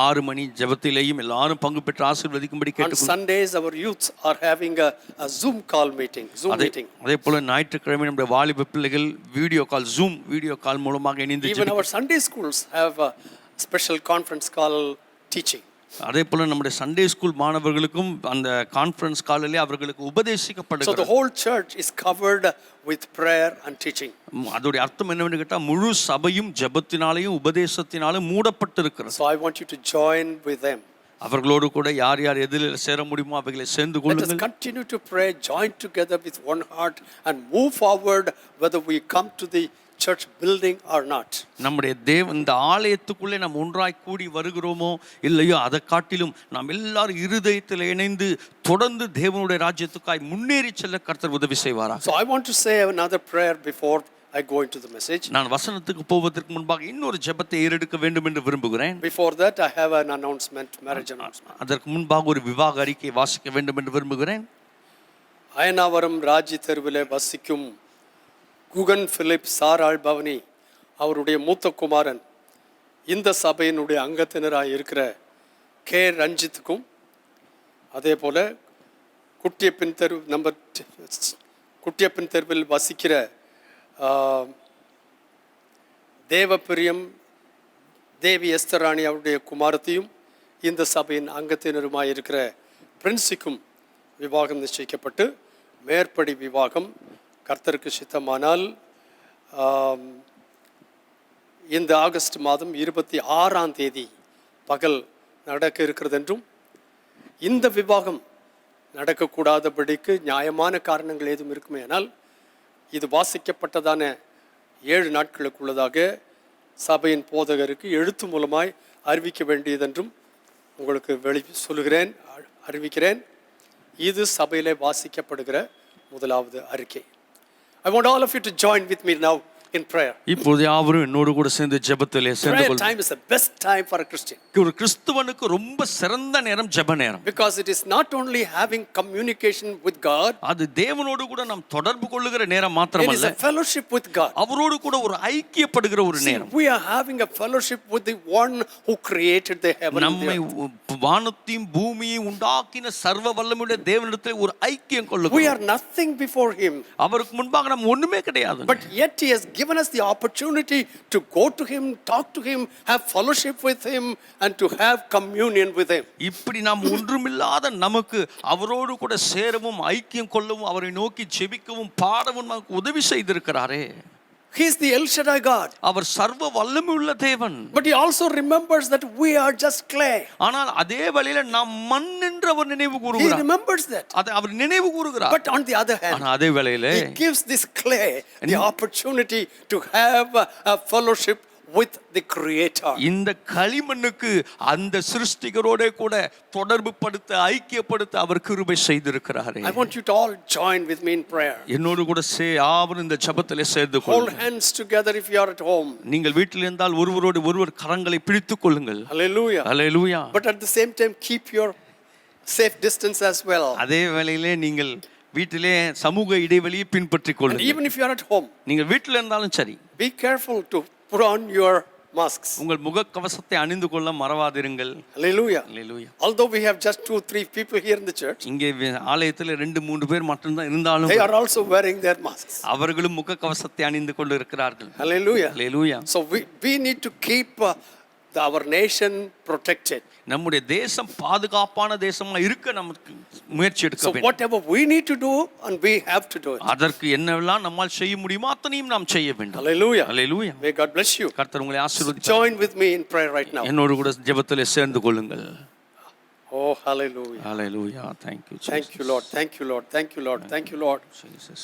6 மணி ஜெபத்திலேயும் எல்லாரும் பங்கு பெற்று ஆசீர்வதிக்கும்படி On கேட்டுக்கொள்கிறேன். Sundays our youths are having a Zoom call meeting, Zoom meeting. அதே போல ஞாயிற்றுக்கிழமை நம்முடைய வாலிப பிள்ளைகள் வீடியோ கால் மூலமாக இணைந்து Even our Sunday schools have a special conference call teaching. அதே போல நம்முடைய சண்டே ஸ்கூல் மாணவர்களுக்கும் அந்த கான்ஃபரன்ஸ் காலிலே அவர்களுக்கு So the உபதேசிக்கப்படுகிறது. whole church is covered with prayer and teaching. அதோட அர்த்தம் என்னவென்று கேட்டால் முழு சபையும் ஜெபத்தினாலேயும் உபதேசத்தினாலும் மூடப்பட்டிருக்கிறது. So I want you to join with them. அவர்களோடு கூட யார் யார் எதில் சேர முடியுமோ அவைகளை சேர்ந்து Let us கொள்ளுங்கள். continue to pray, join together with one heart and move forward, whether we come to the church building or not. நம்முடைய இந்த ஆலயத்துக்குள்ளே நாம் ஒன்றாய் கூடி வருகிறோமோ இல்லையோ அதை காட்டிலும் நாம் எல்லாரும் இருதயத்தில் இணைந்து தொடர்ந்து தேவனுடைய ராஜ்யத்துக்காய் முன்னேறி செல்ல கர்த்தர் உதவி செய்வாரா. So I want to say another prayer before I go into the message. நான் வசனத்துக்கு போவதற்கு முன்பாக இன்னொரு ஜெபத்தை ஏறெடுக்க வேண்டும் என்று விரும்புகிறேன். Before that I have an announcement, marriage announcement. அதற்கு முன்பாக ஒரு விவாக அறிக்கை வாசிக்க வேண்டும் என்று விரும்புகிறேன். அயனாவரம் ராஜி தெருவிலே வசிக்கும் குகன் பிலிப் சாராள் பவனி அவருடைய மூத்த குமாரன் இந்த சபையினுடைய அங்கத்தினராக இருக்கிற கே ரஞ்சித்துக்கும் அதே போல் குட்டியப்பன் தெரு குட்டியப்பன் தெருவில் வசிக்கிற தேவப்பிரியம் தேவி எஸ்தராணி அவருடைய குமாரத்தையும் இந்த சபையின் அங்கத்தினருமாய் இருக்கிற பிரின்ஸுக்கும் விவாகம் நிச்சயிக்கப்பட்டு மேற்படி விவாகம் கர்த்தருக்கு சித்தமானால் இந்த ஆகஸ்ட் மாதம் 26ஆம் தேதி பகல் நடக்க இருக்கிறது என்றும் இந்த விவாகம் நடக்கக்கூடாதபடிக்கு நியாயமான காரணங்கள் ஏதும் இருக்குமேயானால் இது வாசிக்கப்பட்டதான 7 நாட்களுக்குள்ளதாக சபையின் போதகருக்கு எழுத்து மூலமாய் அறிவிக்க வேண்டியதென்றும் உங்களுக்கு சொல்லுகிறேன், அறிவிக்கிறேன். இது சபையிலே வாசிக்கப்படுகிற முதலாவது அறிக்கை. I want all of you to join with me now in prayer. இப்போது யாவரும் என்னோடு கூட சேர்ந்து ஜெபத்திலே சேர்ந்து Prayer கொள்ளுங்கள். time is the best time for a Christian. ஒரு கிறிஸ்தவனுக்கு ரொம்ப சிறந்த நேரம் ஜெப நேரம். Because it is not only having communication with God, அது தேவனோடு கூட நாம் தொடர்பு கொள்ளுகிற நேரம் it is மாத்திரமல்ல, a fellowship with God. அவரோடு கூட ஒரு ஐக்கியப்படுகிற ஒரு See, நேரம். we are having a fellowship with the one who created the heaven and the நம்மை earth. வானத்தையும் பூமியையும் உண்டாக்கின சர்வ வல்லமையுடைய தேவனிடத்தில் ஒரு ஐக்கியம் We கொள்ளுகிறோம். are nothing before him, அவருக்கு முன்பாக நாம் ஒண்ணுமே கிடையாது. but yet he has given us the opportunity to go to him, talk to him, have fellowship with him and to have communion with him. இப்படி நாம் ஒன்றுமில்லாத நமக்கு அவரோடு கூட சேரவும் ஐக்கியம் கொள்ளவும் அவரை நோக்கி ஜெபிக்கவும் பாடவும் நமக்கு உதவி செய்திருக்கிறாரே. He is the El Shaddai God, அவர் சர்வ வல்லமையுள்ள தேவன். but he also remembers that we are just clay. ஆனால் அதே வேளையில நாம் மண் என்று அவர் நினைவு He கூறுகிறார். remembers that. அதை அவர் நினைவு கூறுகிறார். But on the other hand, ஆனா அதே வேளையில he gives this clay the opportunity to have a fellowship with the creator. இந்த களிமண்ணுக்கு அந்த சிருஷ்டிகரோட கூட தொடர்பு படுத்த ஐக்கியப்படுத்த அவர் கிருபை செய்திருக்கிறாரே. I want you to all join with me in prayer. என்னோடு கூட யாவரும் இந்த ஜெபத்திலே சேர்ந்து Hold கொள்ளுங்கள். hands together if you are at home. நீங்கள் வீட்டில் இருந்தால் ஒருவரோடு ஒருவர் கரங்களை பிடித்துக் கொள்ளுங்கள். Hallelujah. Hallelujah. But at the same time keep your safe distance as well. அதே வேளையிலே நீங்கள் வீட்டிலே சமூக இடைவெளியை பின்பற்றிக் And கொள்ளுங்கள். even if you are at home, நீங்கள் வீட்டில் இருந்தாலும் சரி, be careful to put on your masks. உங்கள் முகக்கவசத்தை அணிந்து கொள்ள மறவாதிருங்கள். Hallelujah. Hallelujah. Although we have just 2-3 people here in the church, இங்கே ஆலயத்தில் 2-3 பேர் மட்டும்தான் இருந்தாலும் they are also wearing their masks. அவர்களும் முகக்கவசத்தை அணிந்து கொண்டு இருக்கிறார்கள். Hallelujah. Hallelujah. So we need to keep our nation protected. நம்முடைய தேசம் பாதுகாப்பான தேசமா இருக்க நமக்கு முயற்சி எடுக்க So வேண்டும். whatever we need to do and we have to do it. அதற்கு என்னவெல்லாம் நம்மால் செய்ய முடியுமோ அத்தனையும் நாம் செய்ய வேண்டும். Hallelujah. Hallelujah. May God bless you. கர்த்தர் உங்களை ஆசீர்வதிப்பார். Join with me in prayer right now. என்னோடு கூட ஜெபத்திலே சேர்ந்து கொள்ளுங்கள். Oh, hallelujah. Hallelujah. Thank you, Jesus. Thank you, Lord. Thank you, Lord. Thank you, Lord. Thank you, Lord. Jesus.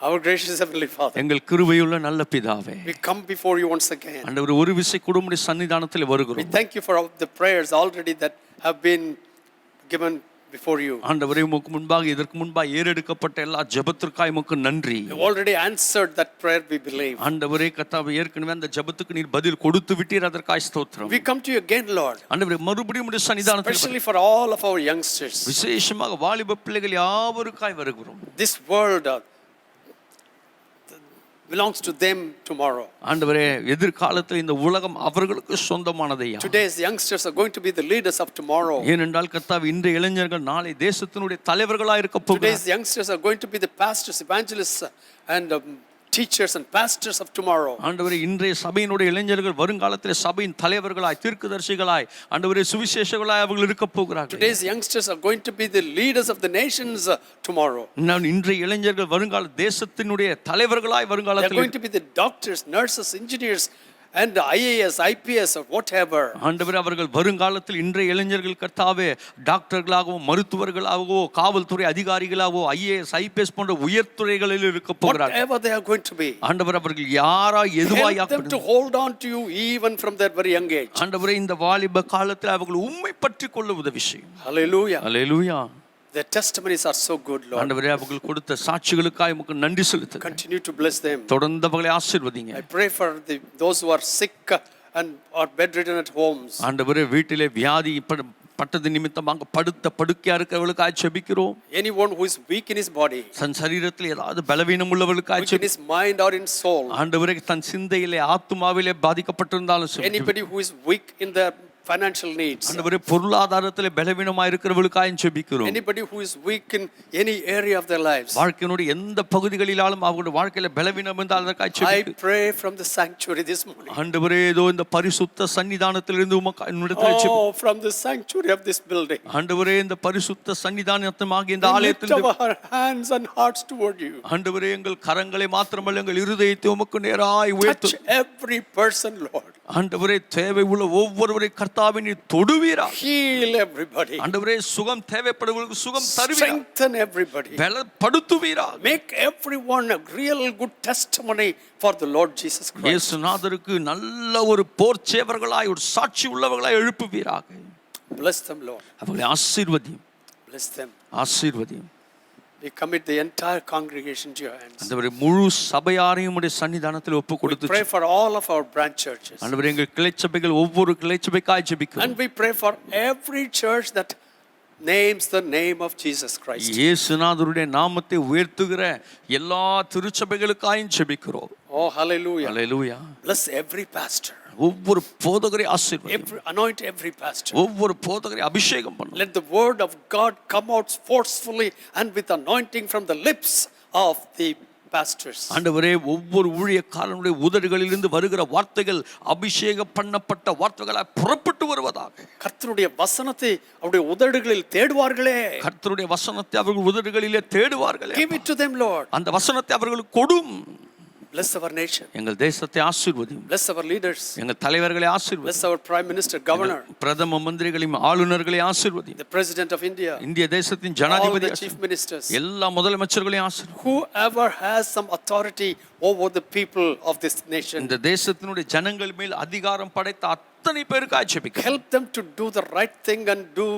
Our gracious Heavenly Father, எங்கள் கிருபையுள்ள நல்ல பிதாவே, we come before you once again. ஆண்டவர் ஒரு விசை கூட உம்முடைய சன்னிதானத்தில் We வருகிறோம். thank you for all the prayers already that have been given before you. ஆண்டவரே, உமக்கு முன்பாக இதற்கு முன்பாக ஏறெடுக்கப்பட்ட எல்லா ஜெபத்திற்காய் உமக்கு நன்றி. You already answered that prayer, we believe. ஆண்டவரே கர்த்தாவே, ஏற்கனவே அந்த ஜெபத்துக்கு நீர் பதில் கொடுத்து விட்டீர், அதற்காய் ஸ்தோத்திரம். We come to you again, Lord, ஆண்டவரே, மறுபடியும் உம்முடைய சன்னிதானத்தில் especially for all of our youngsters. விசேஷமாக வாலிப பிள்ளைகள் யாவருக்காய் வருகிறோம். This world belongs to them tomorrow. ஆண்டவரே, எதிர்காலத்தில் இந்த உலகம் அவர்களுக்கு சொந்தமானதையா. Today's youngsters are going to be the leaders of tomorrow. ஏனென்றால் கர்த்தாவே, இன்றைய இளைஞர்கள் நாளை தேசத்தினுடைய தலைவர்களாய் இருக்க Today's போகிறார்கள். youngsters are going to be the pastors, evangelists and teachers and pastors of tomorrow. ஆண்டவரே, இன்றைய சபையினுடைய இளைஞர்கள் வருங்காலத்தில் சபையின் தலைவர்களாய், தீர்க்கதரிசிகளாய், ஆண்டவரே சுவிசேஷகளாய் அவர்கள் இருக்க போகிறார்கள். Today's youngsters are going to be the leaders of the nations tomorrow. இன்றைய இளைஞர்கள் வருங்கால தேசத்தினுடைய தலைவர்களாய் They are வருங்காலத்தில் going to be the doctors, nurses, engineers and IAS, IPS or whatever. ஆண்டவரே அவர்கள் வருங்காலத்தில் இன்றைய இளைஞர்கள் கர்த்தாவே டாக்டர்களாகவோ மருத்துவர்களாகவோ காவல்துறை அதிகாரிகளாகவோ ஐஏஎஸ் ஐபிஎஸ் போன்ற உயர்துறைகளில் இருக்க போகிறார்கள். Whatever they are going to be. ஆண்டவர் அவர்கள் யாரா எதுவாய் Help them to hold on to you even from their very young age. ஆண்டவரே இந்த வாலிப காலத்தில் அவர்கள் உம்மை பற்றி கொள்ள உதவி செய்யும். Hallelujah. Hallelujah. Their testimonies are so good, Lord. ஆண்டவரே அவர்கள் கொடுத்த சாட்சிகளுக்காய் உமக்கு நன்றி செலுத்துகிறேன். Continue to bless them. தொடர்ந்து அவர்களை ஆசீர்வதிங்க. I pray for those who are sick and are bedridden at homes. ஆண்டவரே வீட்டிலே வியாதி பட்டது நிமித்தமாக படுத்த படுக்கையா இருக்கிறவர்களுக்காக ஜெபிக்கிறோம். Anyone who is weak in his body, தன் சரீரத்தில் ஏதாவது பலவீனம் உள்ளவர்களுக்காக weak in his mind or in soul, ஆண்டவரே தன் சிந்தையிலே ஆத்துமாவிலே பாதிக்கப்பட்டிருந்தாலும் சரி, anybody who is weak in their financial needs, ஆண்டவரே பொருளாதாரத்திலே பலவீனமாய் இருக்கிறவர்களுக்காக ஜெபிக்கிறோம். anybody who is weak in any area of their lives, வாழ்க்கையினுடைய எந்த பகுதிகளிலாலும் அவங்களுடைய வாழ்க்கையில பலவீனம் இருந்தால் அதற்காக I ஜெபிக்கிறோம். pray from the sanctuary this morning. ஆண்டவரே இதோ இந்த பரிசுத்த சன்னிதானத்திலிருந்து உமக்கு என்னிடத்தில் JP. Oh, from the sanctuary of this building, ஆண்டவரே இந்த பரிசுத்த சன்னிதானமாகிய இந்த we lift ஆலயத்திலிருந்து our hands and hearts toward you. ஆண்டவரே எங்கள் கரங்களை மாத்திரமல்ல எங்கள் இருதயத்தை உமக்கு நேராய் உயர்த்து. Touch every person, Lord. ஆண்டவரே தேவை உள்ள ஒவ்வொருவரை கர்த்தாவே நீர் தொடுவீரா. Heal everybody. ஆண்டவரே சுகம் தேவைப்படுவர்களுக்கு சுகம் தருவீரா. Strengthen everybody. பலப்படுத்துவீரா. Make everyone a real good testimony for the Lord Jesus Christ. இயேசுநாதருக்கு நல்ல ஒரு போர் சேவர்களாய் ஒரு சாட்சி உள்ளவர்களாய் எழுப்புவீராக. Bless them, Lord. அவர்களை ஆசீர்வதியும். Bless them. ஆசீர்வதியும். We commit the entire congregation to your hands. ஆண்டவரே முழு சபையாரையும் உம்முடைய சன்னிதானத்தில் ஒப்பு We கொடுத்து pray for all of our branch churches. ஆண்டவரே எங்கள் கிளை சபைகள் ஒவ்வொரு கிளை சபைக்காய் ஜெபிக்கிறோம். And we pray for every church that names the name of Jesus Christ. இயேசுநாதருடைய நாமத்தை உயர்த்துகிற எல்லா திருச்சபைகளுக்காயும் ஜெபிக்கிறோம். Oh, hallelujah. அல்லேலூயா. Bless every pastor. ஒவ்வொரு போதகரை ஆசீர்வதியும். Anoint every pastor. ஒவ்வொரு போதகரை அபிஷேகம் பண்ணும். Let the word of God come out forcefully and with anointing from the lips of the pastors. ஆண்டவரே ஒவ்வொரு ஊழியக்காரனுடைய உதடுகளிலிருந்து வருகிற வார்த்தைகள் அபிஷேகம் பண்ணப்பட்ட வார்த்தைகளாய் புறப்பட்டு வருவதாக. கர்த்தருடைய வசனத்தை அவருடைய உதடுகளில் தேடுவார்களே. கர்த்தருடைய வசனத்தை அவர்கள் உதடுகளிலே தேடுவார்களே. Give it to them, Lord. அந்த வசனத்தை அவர்களுக்கு கொடும். Bless our nation. எங்கள் தேசத்தை ஆசீர்வதியும். Bless our leaders. எங்கள் தலைவர்களை Bless ஆசீர்வதியும். our prime minister, governor, பிரதம மந்திரிகளையும் ஆளுநர்களை ஆசீர்வதியும். the president of India, இந்திய தேசத்தின் all ஜனாதிபதி the chief ministers, எல்லா முதலமைச்சர்களையும் ஆசீர்வதியும். whoever has some authority over the people of this nation. இந்த தேசத்தினுடைய ஜனங்கள் மேல் அதிகாரம் படைத்த அத்தனை பேருக்கு ஆட்சேபிக்க Help them to do the right thing and do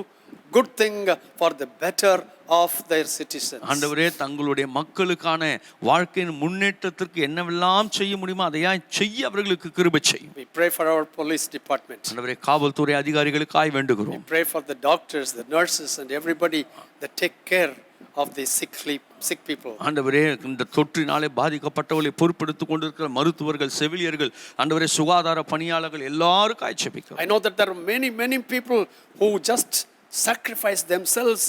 good thing for the better of their citizens. ஆண்டவரே தங்களுடைய மக்களுக்கான வாழ்க்கையின் முன்னேற்றத்திற்கு என்னவெல்லாம் செய்ய முடியுமோ அதையாய் செய்ய அவர்களுக்கு கிருபை செய்யும். We pray for our police department. ஆண்டவரே காவல்துறை அதிகாரிகளுக்காய் We வேண்டுகிறோம். pray for the doctors, the nurses and everybody that take care of the sick people. ஆண்டவரே இந்த தொற்றினாலே பாதிக்கப்பட்டவர்களை பொறுப்பெடுத்துக் கொண்டிருக்கிற மருத்துவர்கள், செவிலியர்கள், ஆண்டவரே சுகாதார பணியாளர்கள் எல்லாருக்கும் ஆட்சேபிக்கிறோம். I know that there are many people who just sacrifice themselves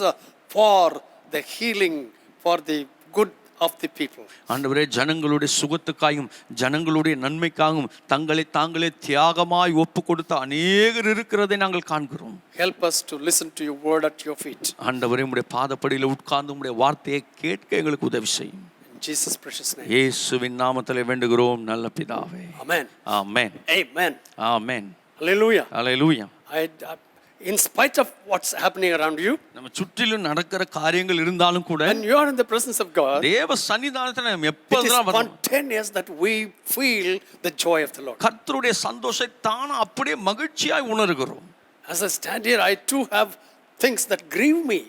for the healing, for the good of the people. ஆண்டவரே ஜனங்களுடைய சுகத்துக்காயும் ஜனங்களுடைய நன்மைக்காகவும் தங்களை தாங்களே தியாகமாய் ஒப்பு கொடுத்த அநேகர் இருக்கிறதை நாங்கள் காண்கிறோம். Help us to listen to your word at your feet. ஆண்டவரே உம்முடைய பாதப்படியில் உட்கார்ந்து உம்முடைய வார்த்தையை கேட்க எங்களுக்கு உதவி செய்யும். In Jesus' precious name. இயேசுவின் நாமத்திலே வேண்டுகிறோம் நல்ல பிதாவே. Amen. Amen. Amen. Amen. Hallelujah. Hallelujah. In spite of what's happening around you, நம்ம சுற்றிலும் நடக்கிற காரியங்கள் இருந்தாலும் கூட when you are in the presence of God, தேவ சன்னிதானத்துல நம்ம it is எப்பொழுதும் spontaneous that we feel the joy of the Lord. கர்த்தருடைய சந்தோஷத்தை தான அப்படியே மகிழ்ச்சியாய் உணர்கிறோம். As I stand here, I too have things that grieve me.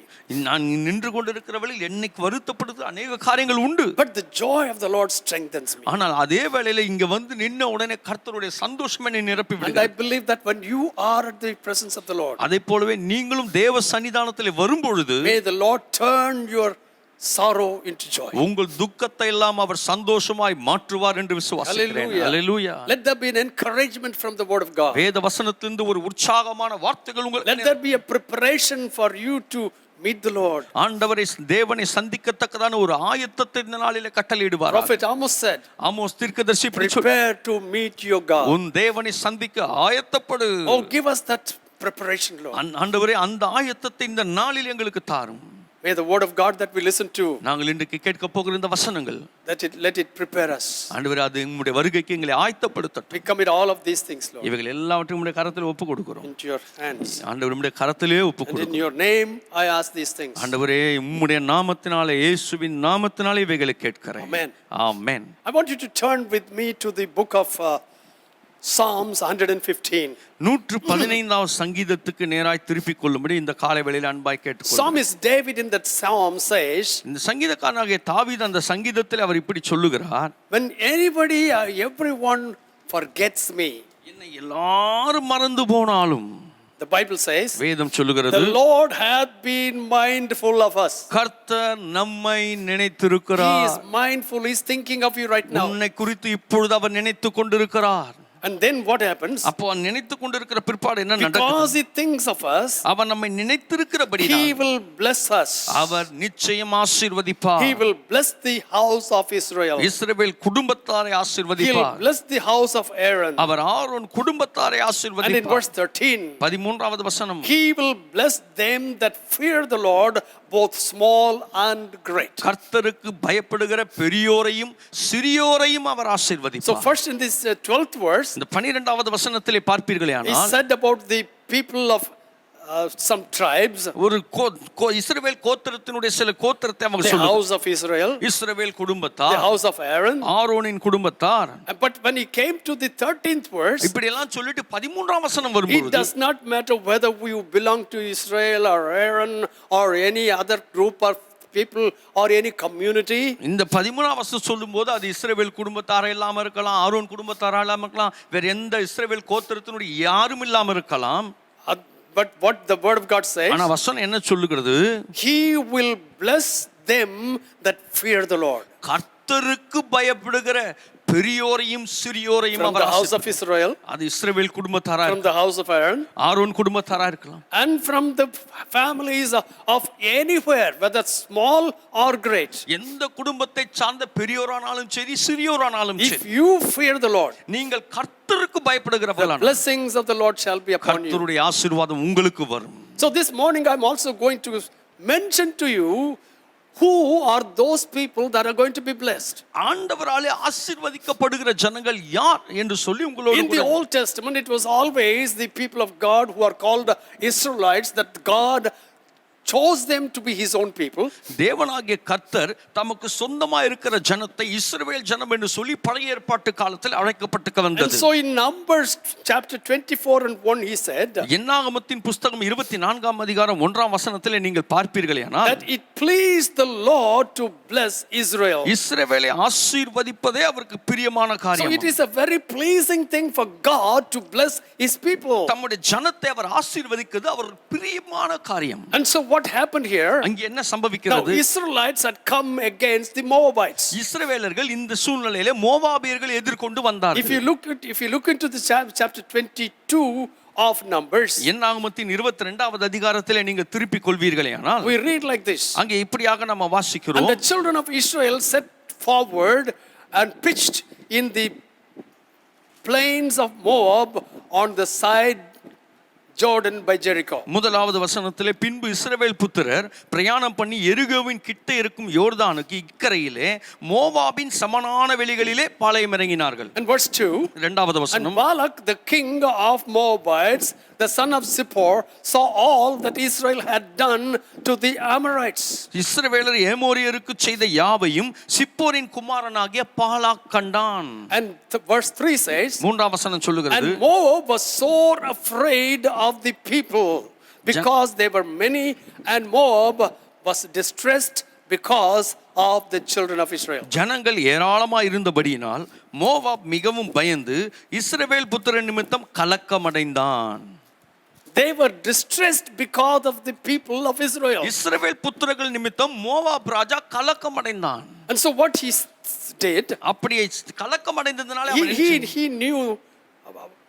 நான் நின்று கொண்டிருக்கிறவளில் என்னைக்கு வருத்தப்படுது அநேக காரியங்கள் உண்டு. But the joy of the Lord strengthens me. ஆனால் அதே வேளையில இங்க வந்து நின்ன உடனே கர்த்தருடைய சந்தோஷம் என்னை நிரப்பி And I விடுகிறது. believe that when you are at the presence of the Lord, அதே போலவே நீங்களும் தேவ சன்னிதானத்திலே வரும் பொழுது may the Lord turn your sorrow into joy. உங்கள் துக்கத்தை எல்லாம் அவர் சந்தோஷமாய் மாற்றுவார் என்று விசுவாசிக்கிறேன். Hallelujah. Hallelujah. Let there be an encouragement from the word of God. வேத வசனத்திலிருந்து ஒரு உற்சாகமான வார்த்தைகள் Let உங்களுக்கு there be a preparation for you to meet the Lord. ஆண்டவரை தேவனை சந்திக்கத்தக்கதான ஒரு ஆயத்தத்தை இந்த நாளிலே கட்டளையிடுவார். Prophet Amos said, ஆமோஸ் தீர்க்கதரிசி prepare to meet your God. உன் தேவனை சந்திக்க ஆயத்தப்படு. Oh, give us that preparation, Lord. ஆண்டவரே அந்த ஆயத்தத்தை இந்த நாளில் எங்களுக்கு தாரும். May the word of God that we listen to, நாங்கள் இன்றைக்கு கேட்க போகிற இந்த வசனங்கள் let it prepare us. ஆண்டவரே அது உம்முடைய வருகைக்கு எங்களை ஆயத்தப்படுத்தட்டும். We commit all of these things, Lord, இவைகள் எல்லாவற்றையும் உம்முடைய கரத்தில் ஒப்பு கொடுக்கிறோம். into your hands. ஆண்டவர் உம்முடைய கரத்திலே ஒப்பு And in கொடுக்கிறோம். your name I ask these things. ஆண்டவரே உம்முடைய நாமத்தினாலே இயேசுவின் நாமத்தினாலே இவைகளை கேட்கிறேன். Amen. Amen. I want you to turn with me to the book of Psalms 115. 115வது சங்கீதத்துக்கு நேராய் திருப்பிக் கொள்ளும்படி இந்த காலை வேளையில் அன்பாய் கேட்டுக்கொள்கிறேன். Psalmist David in that psalm says, இந்த சங்கீதக்காரனாகிய தாவீது அந்த சங்கீதத்தில் அவர் இப்படி சொல்லுகிறார், when anybody or everyone forgets me, என்னை எல்லாரும் மறந்து போனாலும், the Bible says, வேதம் சொல்லுகிறது, the Lord hath been mindful of us. கர்த்தர் நம்மை He நினைத்திருக்கிறார். is mindful, he is thinking of you right now. உன்னை குறித்து இப்பொழுது அவர் நினைத்து கொண்டிருக்கிறார். And then what happens? அப்போ நினைத்து கொண்டிருக்கிற பிற்பாடு என்ன நடக்கும்? Because he thinks of us, அவர் நம்மை நினைத்திருக்கிறபடி he will bless us. அவர் நிச்சயம் ஆசீர்வதிப்பார். He will bless the house of Israel. இஸ்ரவேல் குடும்பத்தாரை He will ஆசீர்வதிப்பார். bless the house of Aaron. அவர் ஆரோன் குடும்பத்தாரை And in ஆசீர்வதிப்பார். verse 13, 13வது வசனம், he will bless them that fear the Lord, both small and great. கர்த்தருக்கு பயப்படுகிற பெரியோரையும் சிறியோரையும் அவர் So ஆசீர்வதிப்பார். first in this 12th verse, இந்த 12வது வசனத்திலே பார்ப்பீர்களே he ஆனால் said about the people of some tribes, ஒரு இஸ்ரவேல் கோத்திரத்தினுடைய சில கோத்திரத்தை அவங்க the சொல்லுவாங்க. house of Israel, Israel the குடும்பத்தார், house of Aaron. ஆரோனின் குடும்பத்தார். But when he came to the 13th verse, இப்படி எல்லாம் சொல்லிட்டு 13ஆம் வசனம் it வரும்போது, does not matter whether you belong to Israel or Aaron or any other group of people or any community. இந்த 13ஆம் வசனம் சொல்லும்போது அது இஸ்ரவேல் குடும்பத்தாரா இல்லாம இருக்கலாம், ஆரோன் குடும்பத்தாரா இல்லாம இருக்கலாம், வேற எந்த இஸ்ரவேல் கோத்திரத்தினுடைய யாரும் இல்லாம இருக்கலாம். But what the word of God says, ஆனா வசனம் என்ன சொல்லுகிறது? he will bless them that fear the Lord. கர்த்தருக்கு பயப்படுகிற பெரியோரையும் சிறியோரையும் From our the house of Israel, அது இஸ்ரவேல் குடும்பத்தாரா from the house of Aaron, Aaron குடும்பத்தாரா இருக்கலாம், and from the families of anywhere, whether small or great. எந்த குடும்பத்தை சார்ந்த பெரியோரானாலும் சரி சிறியோரானாலும் If சரி, you fear the Lord, நீங்கள் கர்த்தருக்கு the பயப்படுகிறவர்களானால் blessings of the Lord shall be upon you. கர்த்தருடைய ஆசீர்வாதம் உங்களுக்கு வரும். So this morning I'm also going to mention to you who are those people that are going to be blessed. ஆண்டவராலே ஆசீர்வதிக்கப்படுகிற ஜனங்கள் யார் என்று சொல்லி உங்களோடு In the Old Testament, it was always the people of God who are called Israelites, that God chose them to be his own people. தேவனாகிய கர்த்தர் தமக்கு சொந்தமா இருக்கிற ஜனத்தை இஸ்ரவேல் ஜனம் என்று சொல்லி பழைய ஏற்பாட்டு காலத்தில் அழைக்கப்பட்டு And வந்தது. so in Numbers chapter 24 and 1 he said என்னாகமத்தின் புஸ்தகம் 24ஆம் அதிகாரம் 1ஆம் வசனத்திலே நீங்கள் பார்ப்பீர்களேயானால், that it pleased the Lord to bless Israel. இஸ்ரவேலை ஆசீர்வதிப்பதே அவருக்கு பிரியமான So காரியம். it is a very pleasing thing for God to bless his people. தம்முடைய ஜனத்தை அவர் ஆசீர்வதிக்கிறது அவர் பிரியமான காரியம். And so what happened here? அங்கே என்ன Now சம்பவிக்கிறது? Israelites had come against the Moabites. இஸ்ரவேலர்கள் இந்த சூழ்நிலையிலே மோவாபியர்களை எதிர்கொண்டு If வந்தார்கள். you look into the chapter 22 of Numbers, என்னாகமத்தின் 22வது அதிகாரத்திலே நீங்க திருப்பிக் கொள்வீர்களேயானால், we read like this. அங்கே இப்படியாக நம்ம And வாசிக்கிறோம். the children of Israel set forward and pitched in the plains of Moab on the side Jordan by Jericho. முதலாவது வசனத்திலே, பின்பு இஸ்ரவேல் புத்திரர் பிரயாணம் பண்ணி எரிகோவின் கிட்ட இருக்கும் யோர்தானுக்கு இக்கரையிலே மோவாபின் சமனான வெளிகளிலே பாளையம் இறங்கினார்கள். And verse 2, இரண்டாவது and வசனம், Balak the king of Moabites, the son of Zippor, saw all that Israel had done to the Amorites. இஸ்ரவேலர் ஏமோரியருக்கு செய்த யாவையும் சிப்போரின் குமாரனாகிய பாலாக் கண்டான். And verse 3 says, மூன்றாம் வசனம் சொல்லுகிறது, and Moab was sore afraid of the people because they were many, and Moab was distressed because of the children of Israel. ஜனங்கள் ஏராளமாய் இருந்தபடியினால் மோவாப் மிகவும் பயந்து இஸ்ரவேல் புத்திரன் நிமித்தம் கலக்கமடைந்தான். They were distressed because of the people of Israel. இஸ்ரவேல் புத்திரர்கள் நிமித்தம் மோவாப் ராஜா கலக்கமடைந்தான். And so what he did, அப்படியே கலக்கமடைந்ததனால அவன் he knew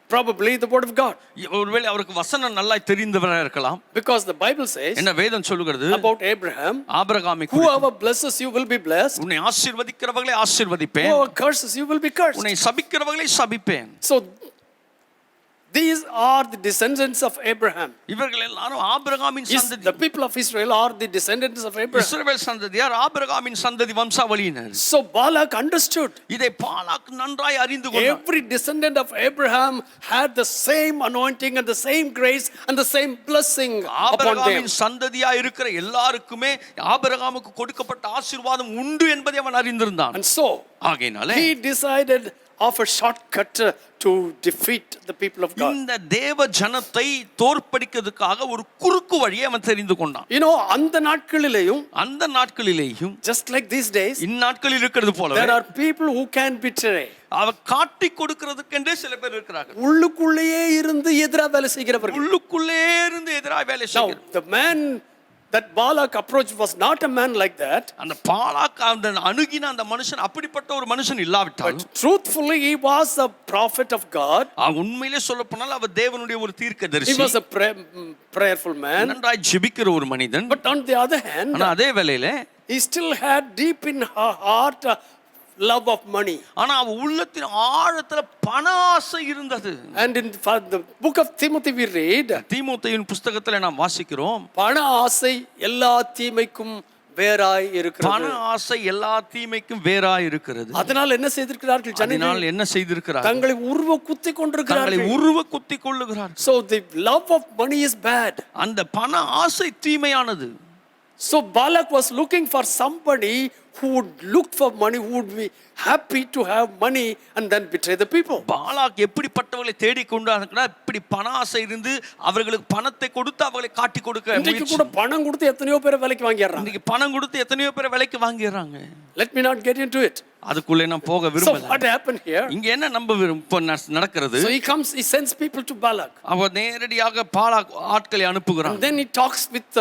probably the word of God, ஒருவேளை அவருக்கு வசனம் நல்லா தெரிந்தவராக இருக்கலாம். because the Bible says என்ன வேதம் சொல்லுகிறது? about Abraham, ஆபிரகாமை குறித்து, whoever blesses you will be blessed, உன்னை ஆசீர்வதிக்கிறவர்களை ஆசீர்வதிப்பேன், whoever curses you will be cursed. உன்னை சபிக்கிறவர்களை சபிப்பேன். So These are the descendants of Abraham. இவர்கள் எல்லாரும் ஆபிரகாமின் சந்ததி. The people of Israel are the descendants of Abraham. இஸ்ரவேல் சந்ததியார் ஆபிரகாமின் சந்ததி வம்சாவளியினர். So Balak understood. இதை பாலாக் நன்றாய் அறிந்து கொண்டார். Every descendant of Abraham had the same anointing and the same grace and the same blessing upon them. ஆபிரகாமின் சந்ததியா இருக்கிற எல்லாருக்குமே ஆபிரகாமுக்கு கொடுக்கப்பட்ட ஆசீர்வாதம் உண்டு என்பதை அவன் அறிந்திருந்தான். And so ஆகையினாலே he decided of a shortcut to defeat the people of God. இந்த தேவ ஜனத்தை தோற்கடிக்கிறதுக்காக ஒரு குறுக்கு வழியை அவன் தெரிந்து கொண்டான். You know, அந்த நாட்களிலேயும் just like these days, இந்நாட்களில் இருக்கிறது போல there are people who can betray. அவ காட்டி கொடுக்கிறதுக்கென்றே சில பேர் இருக்கிறார்கள். உள்ளுக்குள்ளேயே இருந்து எதிராக வேலை செய்கிறவர்கள். உள்ளுக்குள்ளே இருந்து எதிராக வேலை Now, செய்கிறவர்கள். the man that Balak approached was not a man like that. அந்த பாலாக் அந்த அணுகின அந்த மனுஷன் அப்படிப்பட்ட ஒரு மனுஷன் இல்லாவிட்டால், But truthfully he was a prophet of God. உண்மையிலே சொல்லப்போனால் அவர் தேவனுடைய ஒரு He தீர்க்கதரிசி, was a prayerful man. நன்றாய் ஜெபிக்கிற ஒரு மனிதன். But on the other hand, ஆனா அதே வேளையில he still had deep in her heart a love of money. ஆனா அவன் உள்ளத்தின் ஆழத்துல பண ஆசை இருந்தது. And in the book of Timothy we read, தீமோத்தேயுவின் புத்தகத்துல நாம் வாசிக்கிறோம், பண ஆசை எல்லா தீமைக்கும் வேறாய் இருக்கிறது. பண ஆசை எல்லா தீமைக்கும் வேறாய் இருக்கிறது. அதனால் என்ன செய்திருக்கிறார்கள் அதனால் ஜனங்கள்? என்ன செய்திருக்கிறார்கள்? தங்களை உருவ குத்தி தங்களை கொண்டிருக்கிறார்கள். உருவ குத்தி கொள்ளுகிறார்கள். So the love of money is bad. அந்த பண ஆசை தீமையானது. So Balak was looking for somebody who would look for money, who would be happy to have money and then betray the people. Palak எப்படிப்பட்டவர்களை தேடிக்கொண்டார்னா, இப்படி பண ஆசை இருந்து அவர்களுக்கு பணத்தை கொடுத்து அவர்களை காட்டி கொடுக்க இன்னைக்கு முயற்சி. கூட பணம் கொடுத்து எத்தனையோ பேரை விலைக்கு வாங்கிடுறாங்க. இன்னைக்கு பணம் கொடுத்து எத்தனையோ பேரை விலைக்கு வாங்கிடுறாங்க. Let me not get into it. அதுக்குள்ளே நான் போக So விரும்பல. what happened here? இங்க என்ன இப்ப நடக்கிறது? So he sends people to Balak. அவர் நேரடியாக பாலாக் ஆட்களை And அனுப்புகிறார். then he talks with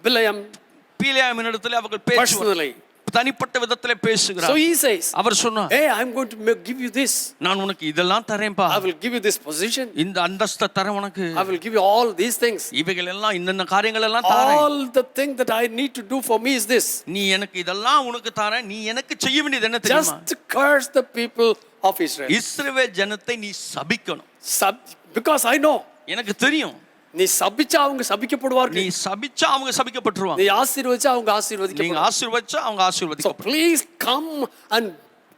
Bileam பீலேயாமின் இடத்துல அவர்கள் personally. தனிப்பட்ட விதத்திலே So பேசுகிறார். he says, அவர் சொன்னார், hey, I'm going to give you this. நான் உனக்கு இதெல்லாம் தரேன்பா. I will give you this position. இந்த அந்தஸ்தை தரேன் உனக்கு. I will give you all these things. இவைகள் எல்லாம் இந்த காரியங்கள் எல்லாம் தரேன். All the thing that I need to do for me is this. நீ எனக்கு இதெல்லாம் உனக்கு தரேன். நீ எனக்கு செய்ய வேண்டியது என்ன தெரியுமா? Just curse the people of Israel. இஸ்ரவேல் ஜனத்தை நீ சபிக்கணும். Because I know. எனக்கு தெரியும். நீ சபிச்சா அவங்க சபிக்கப்படுவார்கள். நீ சபிச்சா அவங்க சபிக்கப்படுவாங்க. நீ ஆசீர்வதிச்சா அவங்க நீங்க ஆசீர்வதிக்கப்படுவாங்க. ஆசீர்வதிச்சா அவங்க So ஆசீர்வதிக்கப்படுவாங்க. please come and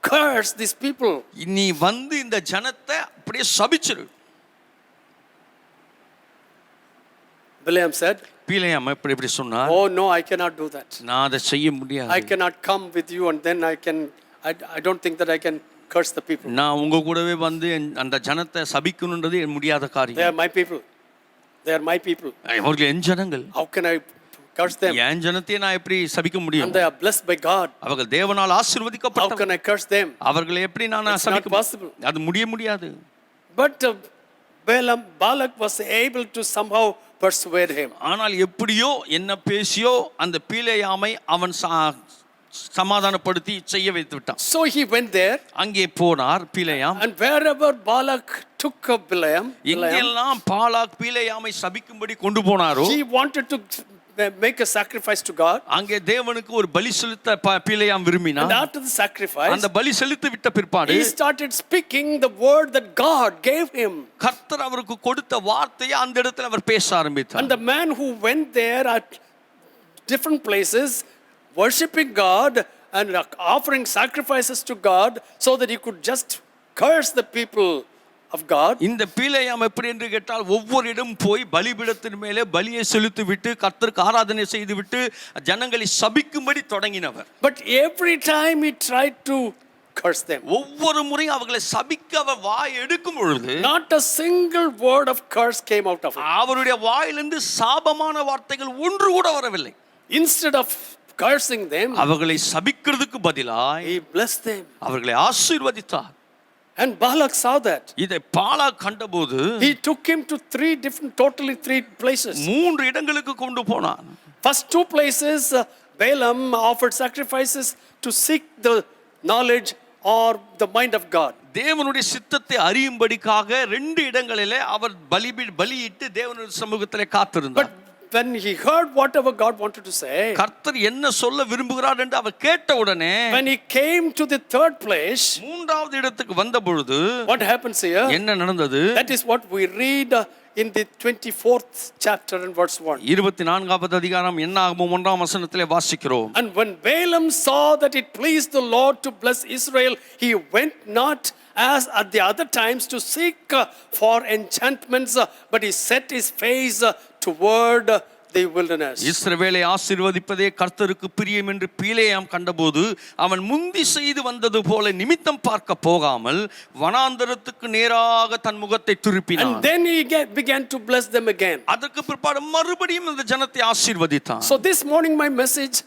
curse these people. நீ வந்து இந்த ஜனத்தை அப்படியே சபிச்சிரு. Bileam said, பீலேயாம் இப்படி சொன்னார், oh no, I cannot do that. நான் அதை செய்ய முடியாது. I cannot come with you and then I don't think that I can curse the people. நான் உங்க கூடவே வந்து அந்த ஜனத்தை சபிக்கணும்ன்றது முடியாத They காரியம். are my people. They are my people. அவர்கள் என் ஜனங்கள். How can I curse them? என் ஜனத்தை நான் எப்படி சபிக்க முடியும்? And they are blessed by God. அவர்கள் தேவனால் How ஆசீர்வதிக்கப்பட்டவர்கள். can I curse them? அவர்களை எப்படி நான் It's not சபிக்க possible. அது முடியாது. But Balak was able to somehow persuade him. ஆனால் எப்படியோ என்ன பேசியோ அந்த பீலேயாமை அவன் சமாதானப்படுத்தி செய்ய வைத்து விட்டான். So he went there. அங்கே போனார் பீலேயாம். And wherever Balak took Bileam, எங்கெல்லாம் பாலாக் பீலேயாமை சபிக்கும்படி கொண்டு போனாரோ, he wanted to make a sacrifice to God. அங்கே தேவனுக்கு ஒரு பலி செலுத்த பீலேயாம் விரும்பினார். And after the sacrifice, அந்த பலி செலுத்தி விட்ட பிற்பாடு he started speaking the word that God gave him. கர்த்தர் அவருக்கு கொடுத்த வார்த்தையை அந்த இடத்துல அவர் பேச ஆரம்பித்தார். And the man who went there at different places worshiping God and offering sacrifices to God so that he could just curse the people of God. இந்த பீலேயாம் எப்படி என்று கேட்டால், ஒவ்வொரு இடம் போய் பலிபீடத்தின் மேலே பலியை செலுத்தி விட்டு கர்த்தருக்கு ஆராதனை செய்து விட்டு ஜனங்களை சபிக்கும்படி தொடங்கினவர். But every time he tried to curse them, ஒவ்வொரு முறையும் அவர்களை சபிக்க அவர் வாய் எடுக்கும் பொழுது not a single word of curse came out of him. அவருடைய வாயிலிருந்து சாபமான வார்த்தைகள் ஒன்று கூட வரவில்லை. Instead of cursing them, அவர்களை சபிக்கிறதுக்கு பதிலாய் he blessed them. அவர்களை ஆசீர்வதித்தார். And Balak saw that. இதை பாலாக் கண்டபோது He took him to totally three places. 3 இடங்களுக்கு கொண்டு போனார். First 2 places, Balaam offered sacrifices to seek the knowledge or the mind of God. தேவனுடைய சித்தத்தை அறியும்படிக்காக 2 இடங்களிலே அவர் பலியிட்டு தேவனுடைய சமூகத்திலே காத்திருந்தார். But when he heard whatever God wanted to say, கர்த்தர் என்ன சொல்ல விரும்புகிறார் என்று அவர் கேட்ட உடனே when he came to the third place, மூன்றாவது இடத்துக்கு வந்த பொழுது what happens here? என்ன நடந்தது? That is what we read in the 24th chapter and verse 1. 24வது அதிகாரம் என்னாகமம் 1ஆம் வசனத்திலே வாசிக்கிறோம். And when Balaam saw that it pleased the Lord to bless Israel, he went not as at the other times to seek for enchantments, but he set his face toward the wilderness. இஸ்ரவேலை ஆசீர்வதிப்பதே கர்த்தருக்கு பிரியம் என்று பிலேயாம் கண்டபோது அவன் முந்தி செய்து வந்தது போல நிமித்தம் பார்க்க போகாமல் வனாந்தரத்துக்கு நேராக தன் முகத்தை திருப்பினான். And then he began to bless them again. அதற்கு பிற்பாடு மறுபடியும் இந்த ஜனத்தை ஆசீர்வதித்தான். So this morning my message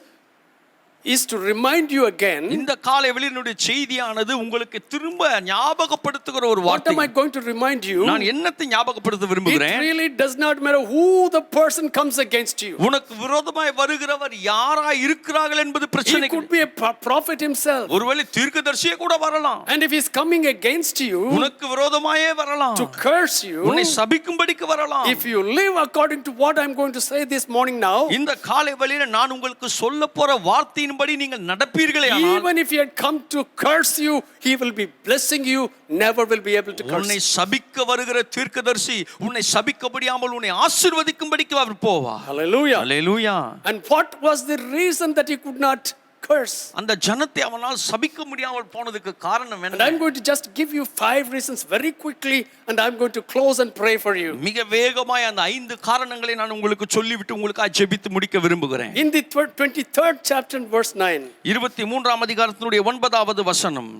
is to remind you again. இந்த காலை வெளியினுடைய செய்தியானது உங்களுக்கு திரும்ப ஞாபகப்படுத்துகிற ஒரு What வார்த்தை. am I going to remind you? நான் என்னத்தை ஞாபகப்படுத்த It விரும்புகிறேன்? really does not matter who the person comes against you. உனக்கு விரோதமாய் வருகிறவர் யாராய் இருக்கிறார்கள் என்பது He பிரச்சனை. could be a prophet himself. ஒருவேளை தீர்க்கதரிசியே கூட வரலாம். And if he's coming against you உனக்கு விரோதமாயே வரலாம். to curse you, உன்னை சபிக்கும்படிக்கு வரலாம். if you live according to what I'm going to say this morning now, இந்த காலை வேளையில நான் உங்களுக்கு சொல்ல போற வார்த்தையின்படி நீங்கள் நடப்பீர்களே ஆனால் even if he had come to curse you, he will be blessing you, never will be able to curse உன்னை you. சபிக்க வருகிற தீர்க்கதரிசி உன்னை சபிக்கபடியாமல் உன்னை ஆசீர்வதிக்கும்படிக்கு அவர் போவார். Hallelujah. Hallelujah. And what was the reason that he could not curse? அந்த ஜனத்தை அவனால் சபிக்க முடியாமல் போனதுக்கு காரணம் And என்ன? I'm going to just give you 5 reasons very quickly, and I'm going to close and pray for you. மிக வேகமாய் அந்த 5 காரணங்களை நான் உங்களுக்கு சொல்லிவிட்டு உங்களுக்காக ஜெபித்து முடிக்க விரும்புகிறேன். In the 23rd chapter and verse 9, 23ஆம் அதிகாரத்தினுடைய 9வது வசனம்.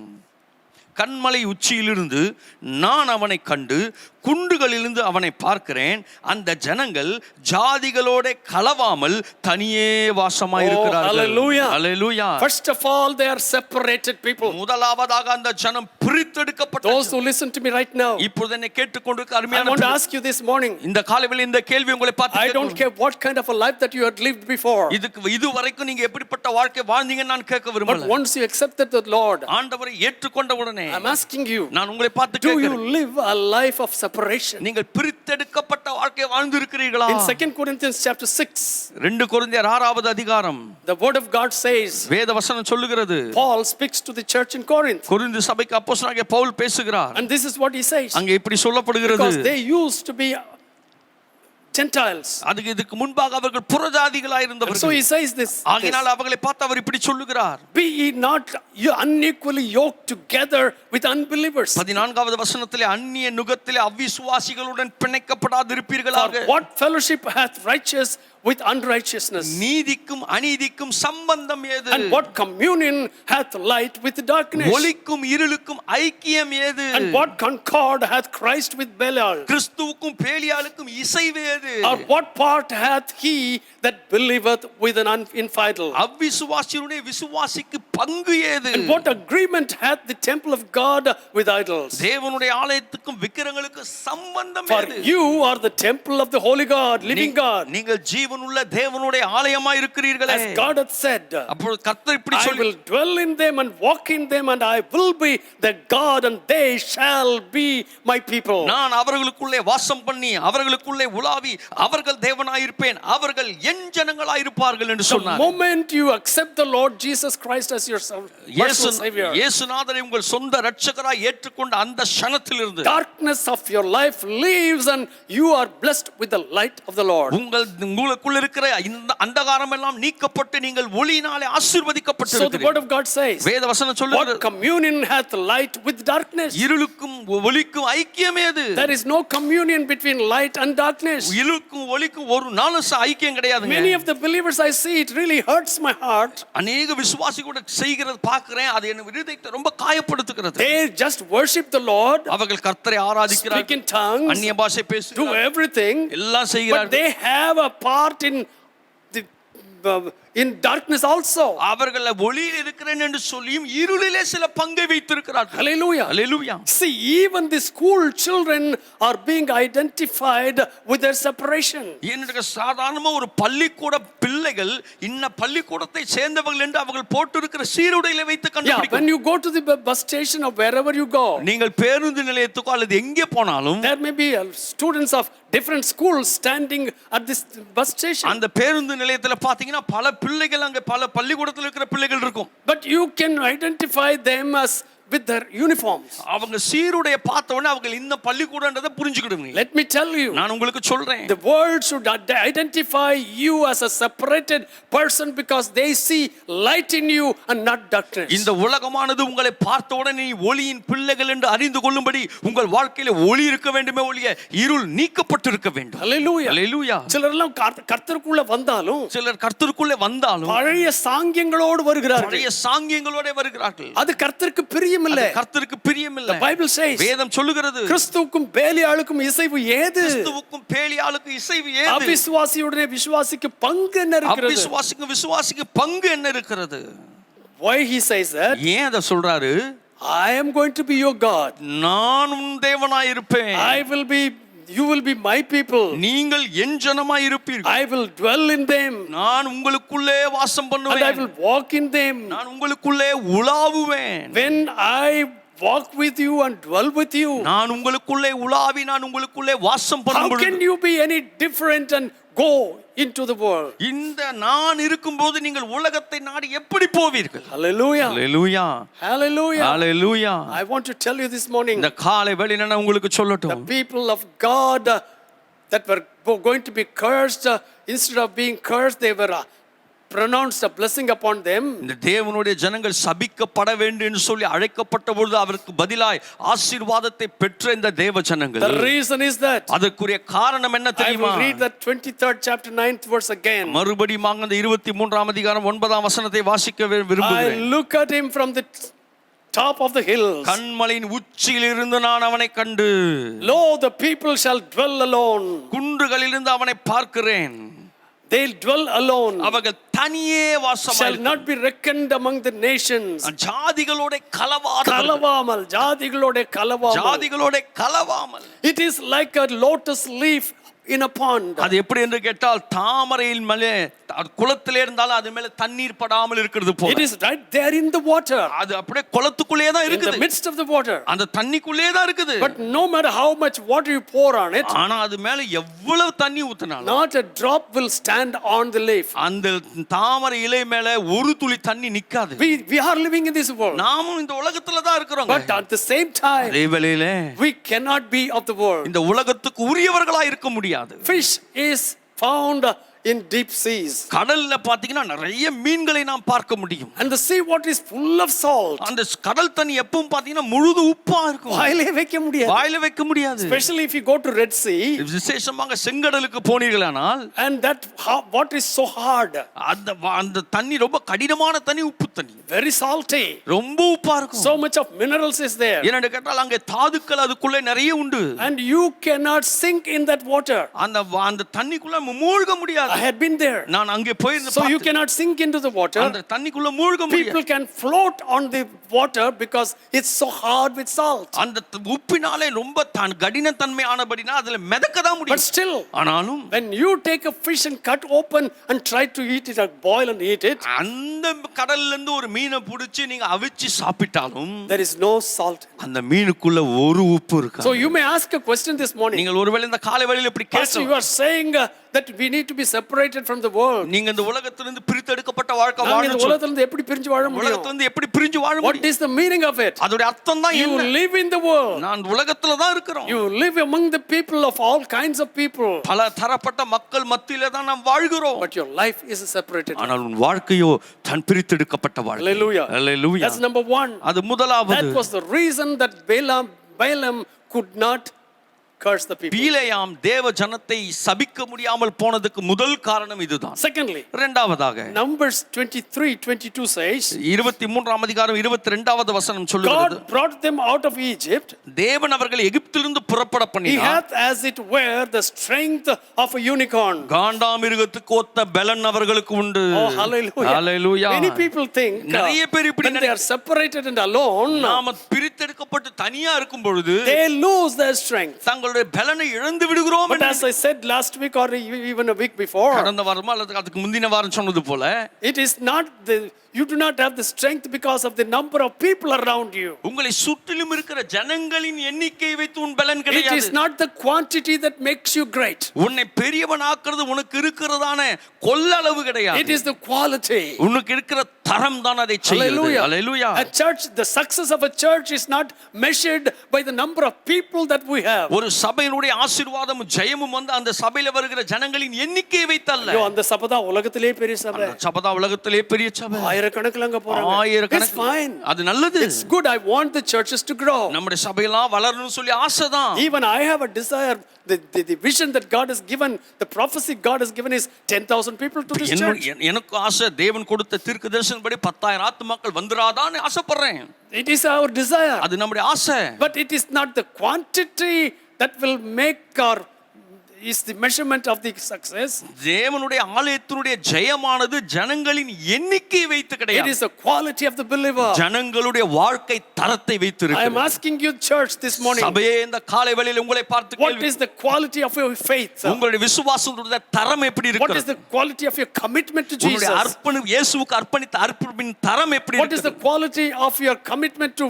கண்மலை உச்சியிலிருந்து நான் அவனை கண்டு குண்டுகளிலிருந்து அவனை பார்க்கிறேன். அந்த ஜனங்கள் ஜாதிகளோட கலவாமல் தனியே வாசமாயிருக்கிறார்கள். hallelujah. Hallelujah. first of all, they are separated people. முதலாவதாக அந்த ஜனம் பிரித்தெடுக்கப்பட்ட Those who listen to me right now, இப்பொழுது என்னை கேட்டுக்கொண்டிருக்கிற I அருமையான want to ask you this morning, இந்த காலையில் இந்த கேள்வி உங்களை பார்த்து I don't care what kind of a life that you had lived before, இது வரைக்கும் நீங்க எப்படிப்பட்ட வாழ்க்கை வாழ்ந்தீங்கன்னு நான் கேட்க but விரும்பல. once you accepted the Lord, ஆண்டவரை ஏற்றுக்கொண்ட உடனே I'm asking you, நான் உங்களை பார்த்து do you கேட்கிறேன், live a life of separation? நீங்கள் பிரித்தெடுக்கப்பட்ட வாழ்க்கை வாழ்ந்திருக்கிறீர்களா? In 2 Corinthians chapter 6, 2 கொரிந்தியர் 6வது அதிகாரம் the word of God says, வேத வசனம் சொல்லுகிறது, Paul speaks to the church in Corinth, Corinth சபைக்கு அப்போஸ்தலனாகிய பவுல் பேசுகிறார். and this is what he says, அங்கே இப்படி சொல்லப்படுகிறது, because they used to be Gentiles. அதுக்கு இதுக்கு முன்பாக அவர்கள் புறஜாதிகளாய் And so இருந்தவர்கள். he says this, ஆகையால் அவர்களை பார்த்து அவர் இப்படி சொல்லுகிறார், be ye not unequally yoked together with unbelievers. 14வது வசனத்திலே அந்நிய நுகத்திலே அவிசுவாசிகளுடன் பிணைக்கப்படாதிருப்பீர்களாக. For what fellowship hath righteous with unrighteousness? நீதிக்கும் அநீதிக்கும் சம்பந்தம் ஏது? And what communion hath light with darkness? ஒளிக்கும் இருளுக்கும் ஐக்கியம் ஏது? And what concord hath Christ with Belial? கிறிஸ்துவுக்கும் பேலியாளுக்கும் இசைவு ஏது? Or what part hath he that believeth with an infidel? அவ்விசுவாசியுடைய விசுவாசிக்கு பங்கு ஏது? And what agreement hath the temple of God with idols? தேவனுடைய ஆலயத்துக்கும் விக்கிரங்களுக்கு சம்பந்தம் For ஏது? you are the temple of the holy God, living God. நீங்கள் ஜீவனுள்ள தேவனுடைய ஆலயமாய் இருக்கிறீர்களே. As God hath said, அப்பொழுது கர்த்தர் இப்படி I சொல்லி, will dwell in them and walk in them, and I will be their God, and they shall be my people. நான் அவர்களுக்குள்ளே வாசம் பண்ணி அவர்களுக்குள்ளே உலாவி அவர்கள் தேவனாயிருப்பேன், அவர்கள் என் ஜனங்களாயிருப்பார்கள் என்று The சொன்னார். moment you accept the Lord Jesus Christ as your personal Savior, இயேசுநாதரை உங்கள் சொந்த இரட்சகராய் ஏற்றுக்கொண்ட அந்த க்ஷணத்திலிருந்து darkness of your life leaves, and you are blessed with the light of the Lord. உங்களுக்குள்ள இருக்கிற இந்த அந்தகாரம் எல்லாம் நீக்கப்பட்டு நீங்கள் ஒளியினாலே So the ஆசீர்வதிக்கப்பட்டிருக்கிறீர்கள். word of God says, வேத வசனம் what சொல்லுகிறது, communion hath light with darkness? இருளுக்கும் ஒளிக்கும் ஐக்கியம் ஏது? There is no communion between light and darkness. இருளுக்கும் ஒளிக்கும் ஒரு நாளும் ஐக்கியம் கிடையாதுங்க. Many of the believers I see, it really hurts my heart. அநேக விசுவாசி கூட செய்கிறது பார்க்கிறேன், அது என் இதயத்தை ரொம்ப காயப்படுத்துகிறது. They just worship the Lord, அவர்கள் கர்த்தரை speak ஆராதிக்கிறார்கள், in tongues, அந்நிய பாஷை do பேசுகிறார்கள், everything, எல்லாம் but செய்கிறார்கள். they have a part in the in darkness also. அவர்கள் ஒளியில் இருக்கிறேன் என்று சொல்லியும் இருளிலே சில பங்கை வைத்திருக்கிறார்கள். Hallelujah. Hallelujah. See, even the school children are being identified with their separation. ஏனென்றால் சாதாரணமா ஒரு பள்ளிக்கூட பிள்ளைகள் இன்ன பள்ளிக்கூடத்தை சேர்ந்தவர்கள் என்று அவர்கள் போட்டிருக்கிற சீருடையில வைத்து Yeah, கண்டுபிடிக்கும். when you go to the bus station or wherever you go, நீங்கள் பேருந்து நிலையத்துக்கோ அல்லது எங்கே போனாலும் there may be students of different schools standing at this bus station. அந்த பேருந்து நிலையத்துல பாத்தீங்கன்னா பல பிள்ளைகள் அங்க பல பள்ளிக்கூடத்துல இருக்கிற பிள்ளைகள் இருக்கும். But you can identify them as with their uniforms. அவங்க சீருடைய பார்த்த உடனே அவங்க இந்த பள்ளிக்கூடன்றதை புரிஞ்சுக்கிடுங்க. Let me tell you, நான் உங்களுக்கு சொல்றேன், the world should identify you as a separated person because they see light in you and not darkness. இந்த உலகமானது உங்களை பார்த்த உடனே நீ ஒளியின் பிள்ளைகள் என்று அறிந்து கொள்ளும்படி உங்கள் வாழ்க்கையில ஒளி இருக்க வேண்டுமே ஒழிய இருள் நீக்கப்பட்டிருக்க வேண்டும். Hallelujah. Hallelujah. சிலரெல்லாம் கர்த்தருக்குள்ள வந்தாலும் சிலர் கர்த்தருக்குள்ளே வந்தாலும் பழைய சாங்கியங்களோடு வருகிறார்கள். பழைய சாங்கியங்களோட வருகிறார்கள். அது கர்த்தருக்கு பிரியமில்லை. கர்த்தருக்கு பிரியமில்லை. The Bible says, வேதம் சொல்லுகிறது, கிறிஸ்துவுக்கும் பேலியாளுக்கும் இசைவு ஏது? கிறிஸ்துவுக்கும் பேலியாளுக்கு இசைவு ஏது? அவிசுவாசியுடனே விசுவாசிக்கு பங்கு என்ன இருக்கிறது? அவிசுவாசிக்கு விசுவாசிக்கு பங்கு என்ன இருக்கிறது? Why he says that? ஏன் அத சொல்றாரு? I am going to be your God. நான் உன் தேவனாய் இருப்பேன். You will be my people. நீங்கள் என் ஜனமாய் இருப்பீர்கள். I will dwell in them. நான் உங்களுக்குள்ளே வாசம் And I பண்ணுவேன். will walk in them. நான் உங்களுக்குள்ளே உலாவுவேன். When I walk with you and dwell with you, நான் உங்களுக்குள்ளே உலாவி நான் உங்களுக்குள்ளே வாசம் how பண்ணும் can பொழுது you be any different and go into the world? இந்த நான் இருக்கும்போது நீங்கள் உலகத்தை நாடி எப்படி போவீர்கள்? Hallelujah. Hallelujah. Hallelujah. Hallelujah. I want to tell you this morning, இந்த காலை வேளையில நான் உங்களுக்கு the சொல்லட்டும், people of God that were going to be cursed, instead of being cursed, they were pronounced a blessing upon them. இந்த தேவனுடைய ஜனங்கள் சபிக்கப்பட வேண்டும் என்று சொல்லி அழைக்கப்பட்ட பொழுது அவருக்கு பதிலாய் ஆசீர்வாதத்தை பெற்ற இந்த தேவ ஜனங்கள், The reason is that, அதற்குரிய காரணம் என்ன I தெரியுமா? will read that 23rd chapter 9th verse again. மறுபடியும் அந்த 23ஆம் அதிகாரம் 9ஆம் வசனத்தை வாசிக்க I விரும்புகிறேன். look at him from the top of the hills. கன்மலையின் உச்சியில் இருந்து நான் அவனை கண்டு, Lo, the people shall dwell alone. குன்றுகளிலிருந்து அவனை பார்க்கிறேன். They'll dwell alone. அவர்கள் தனியே Shall வாசமாய் not be reckoned among the nations. ஜாதிகளோட கலவாமல், கலவாமல், ஜாதிகளோட கலவாமல். ஜாதிகளோட கலவாமல். It is like a lotus leaf in a pond. அது எப்படி என்று கேட்டால் தாமரையில் மேலே குளத்திலே இருந்தாலும் அது மேல தண்ணீர் படாமல் இருக்கிறது போல. It is right there in the water. அது அப்படியே குளத்துக்குள்ளே தான் In the இருக்குது. midst of the water. அந்த தண்ணிக்குள்ளே தான் இருக்குது. But no matter how much water you pour on it, ஆனா அது மேல எவ்வளவு தண்ணி ஊத்தினாலும் not a drop will stand on the leaf. அந்த தாமரை இலை மேல ஒரு துளி தண்ணி நிக்காது. We are living in this world. நாமும் இந்த உலகத்துல தான் இருக்கிறோம். But at the same time, அதே வேளையிலே we cannot be of the world. இந்த உலகத்துக்கு உரியவர்களா இருக்க முடியாது. Fish is found in deep seas. கடல்ல பாத்தீங்கன்னா நிறைய மீன்களை நாம் பார்க்க முடியும். And the sea water is full of salt. அந்த கடல் தண்ணி எப்பவும் பாத்தீங்கன்னா முழுது உப்பா இருக்கும். வாயிலே வைக்க முடியாது. வாயில வைக்க முடியாது. Especially if you go to Red Sea. விசேஷமாக செங்கடலுக்கு போனீர்களானால், And that water is so hard. அந்த தண்ணி ரொம்ப கடினமான தண்ணி, உப்பு தண்ணி, Very salty. ரொம்ப உப்பா இருக்கும். So much of minerals is there. என்னன்னு கேட்டால் அங்கே தாதுக்கள் அதுக்குள்ளே நிறைய உண்டு. And you cannot sink in that water. அந்த தண்ணிக்குள்ள மூழ்க முடியாது. I had been there. நான் அங்கே போயிருந்தேன். So you cannot sink into the water. அந்த தண்ணிக்குள்ள மூழ்க முடியாது. People can float on the water because it's so hard with salt. அந்த உப்பினாலே ரொம்ப கடினத்தன்மையானபடினா அதுல மிதக்க தான் முடியும். But still, ஆனாலும் when you take a fish and cut open and try to eat it or boil and eat it, அந்த கடல்ல இருந்து ஒரு மீனை பிடிச்சு நீங்க அவிச்சு சாப்பிட்டாலும் there is no salt. அந்த மீனுக்குள்ள ஒரு உப்பு இருக்காது. So you may ask a question this morning. நீங்கள் ஒருவேளை இந்த காலை வேளையில இப்படி Pastor, கேட்கலாம், you are saying that we need to be separated from the world. நீங்க இந்த உலகத்திலிருந்து பிரித்தெடுக்கப்பட்ட வாழ்க்கை நாங்க இந்த வாழணும். உலகத்திலிருந்து எப்படி பிரிஞ்சு வாழ முடியும்? உலகத்திலிருந்து எப்படி பிரிஞ்சு வாழ What முடியும்? is the meaning of it? அதோட அர்த்தம் தான் You என்ன? live in the world. நான் உலகத்துல தான் இருக்கிறோம். You live among the people of all kinds of people. பல தரப்பட்ட மக்கள் மத்தியில தான் நாம் வாழ்கிறோம். But your life is separated. ஆனால் உன் வாழ்க்கையோ தன் பிரித்தெடுக்கப்பட்ட வாழ்க்கை. Hallelujah. Hallelujah. That's number one. அது முதலாவது. That was the reason that Balaam could not curse the people. பீலேயாம் தேவ ஜனத்தை சபிக்க முடியாமல் போனதுக்கு முதல் காரணம் இதுதான். Secondly, இரண்டாவதாக Numbers 23:22 says, 23ஆம் அதிகாரம் 22வது வசனம் சொல்லுகிறது, God brought them out of Egypt. தேவன் அவர்களை எகிப்திலிருந்து புறப்பட He பண்ணினார். hath as it were the strength of a unicorn. காண்டாமிருகத்துக்கு ஒத்த பலன் அவர்களுக்கு உண்டு. Oh, hallelujah. Hallelujah. Many people think நிறைய பேர் இப்படி when they are separated and alone, நாம பிரித்தெடுக்கப்பட்டு தனியா இருக்கும் பொழுது they lose their strength. தங்களுடைய பலனை இழந்து விடுகிறோம் But என்று as I said last week or even a week before, கடந்த வாரமா அல்லது அதுக்கு முந்தின வாரம் சொன்னது போல, it is not you do not have the strength because of the number of people around you. உங்களை சுற்றிலும் இருக்கிற ஜனங்களின் எண்ணிக்கையை வைத்து உன் பலன் It கிடையாது. is not the quantity that makes you great. உன்னை பெரியவனாக்குறது உனக்கு இருக்கிறதான கொள்ளளவு கிடையாது. It is the quality. உனக்கு இருக்கிற தரம் தான் அதை செய்கிறது. Hallelujah. Hallelujah. A church, the success of a church is not measured by the number of people that we have. ஒரு சபையினுடைய ஆசீர்வாதமும் ஜெயமும் வந்து அந்த சபையில வருகிற ஜனங்களின் எண்ணிக்கையை வைத்தல்ல. ஐயோ, அந்த சபை தான் உலகத்திலே பெரிய சபை. சபை தான் உலகத்திலே பெரிய சபை. ஆயிரக்கணக்கில் அங்க போறாங்க. It's fine. அது நல்லது. It's good. I want the churches to grow. நம்முடைய சபையெல்லாம் வளரணும்னு சொல்லி ஆசைதான். Even I have a desire. The vision that God has given, the prophecy God has given is 10,000 people to this church. எனக்கு ஆசை தேவன் கொடுத்த தீர்க்கதரிசனப்படி 10,000 ஆத்துமாக்கள் வந்துராதான்னு ஆசைப்படுறேன். It is our desire. அது நம்முடைய ஆசை. But it is not the quantity that will make or is the measurement of the success. தேவனுடைய ஆலயத்தினுடைய ஜெயமானது ஜனங்களின் எண்ணிக்கையை வைத்து It கிடையாது. is the quality of the believer. ஜனங்களுடைய வாழ்க்கை தரத்தை வைத்து I am இருக்கிறது. asking you, church, this morning, சபையே இந்த காலை வேளையில் உங்களை பார்த்து what கேள்வி, is the quality of your faith? உங்களுடைய விசுவாசத்துடைய தரம் எப்படி What is இருக்கிறது? the quality of your commitment to உங்களுடைய Jesus? அர்ப்பணம் இயேசுவுக்கு அர்ப்பணித்த அர்ப்பணிப்பின் தரம் எப்படி What is the இருக்கிறது? quality of your commitment to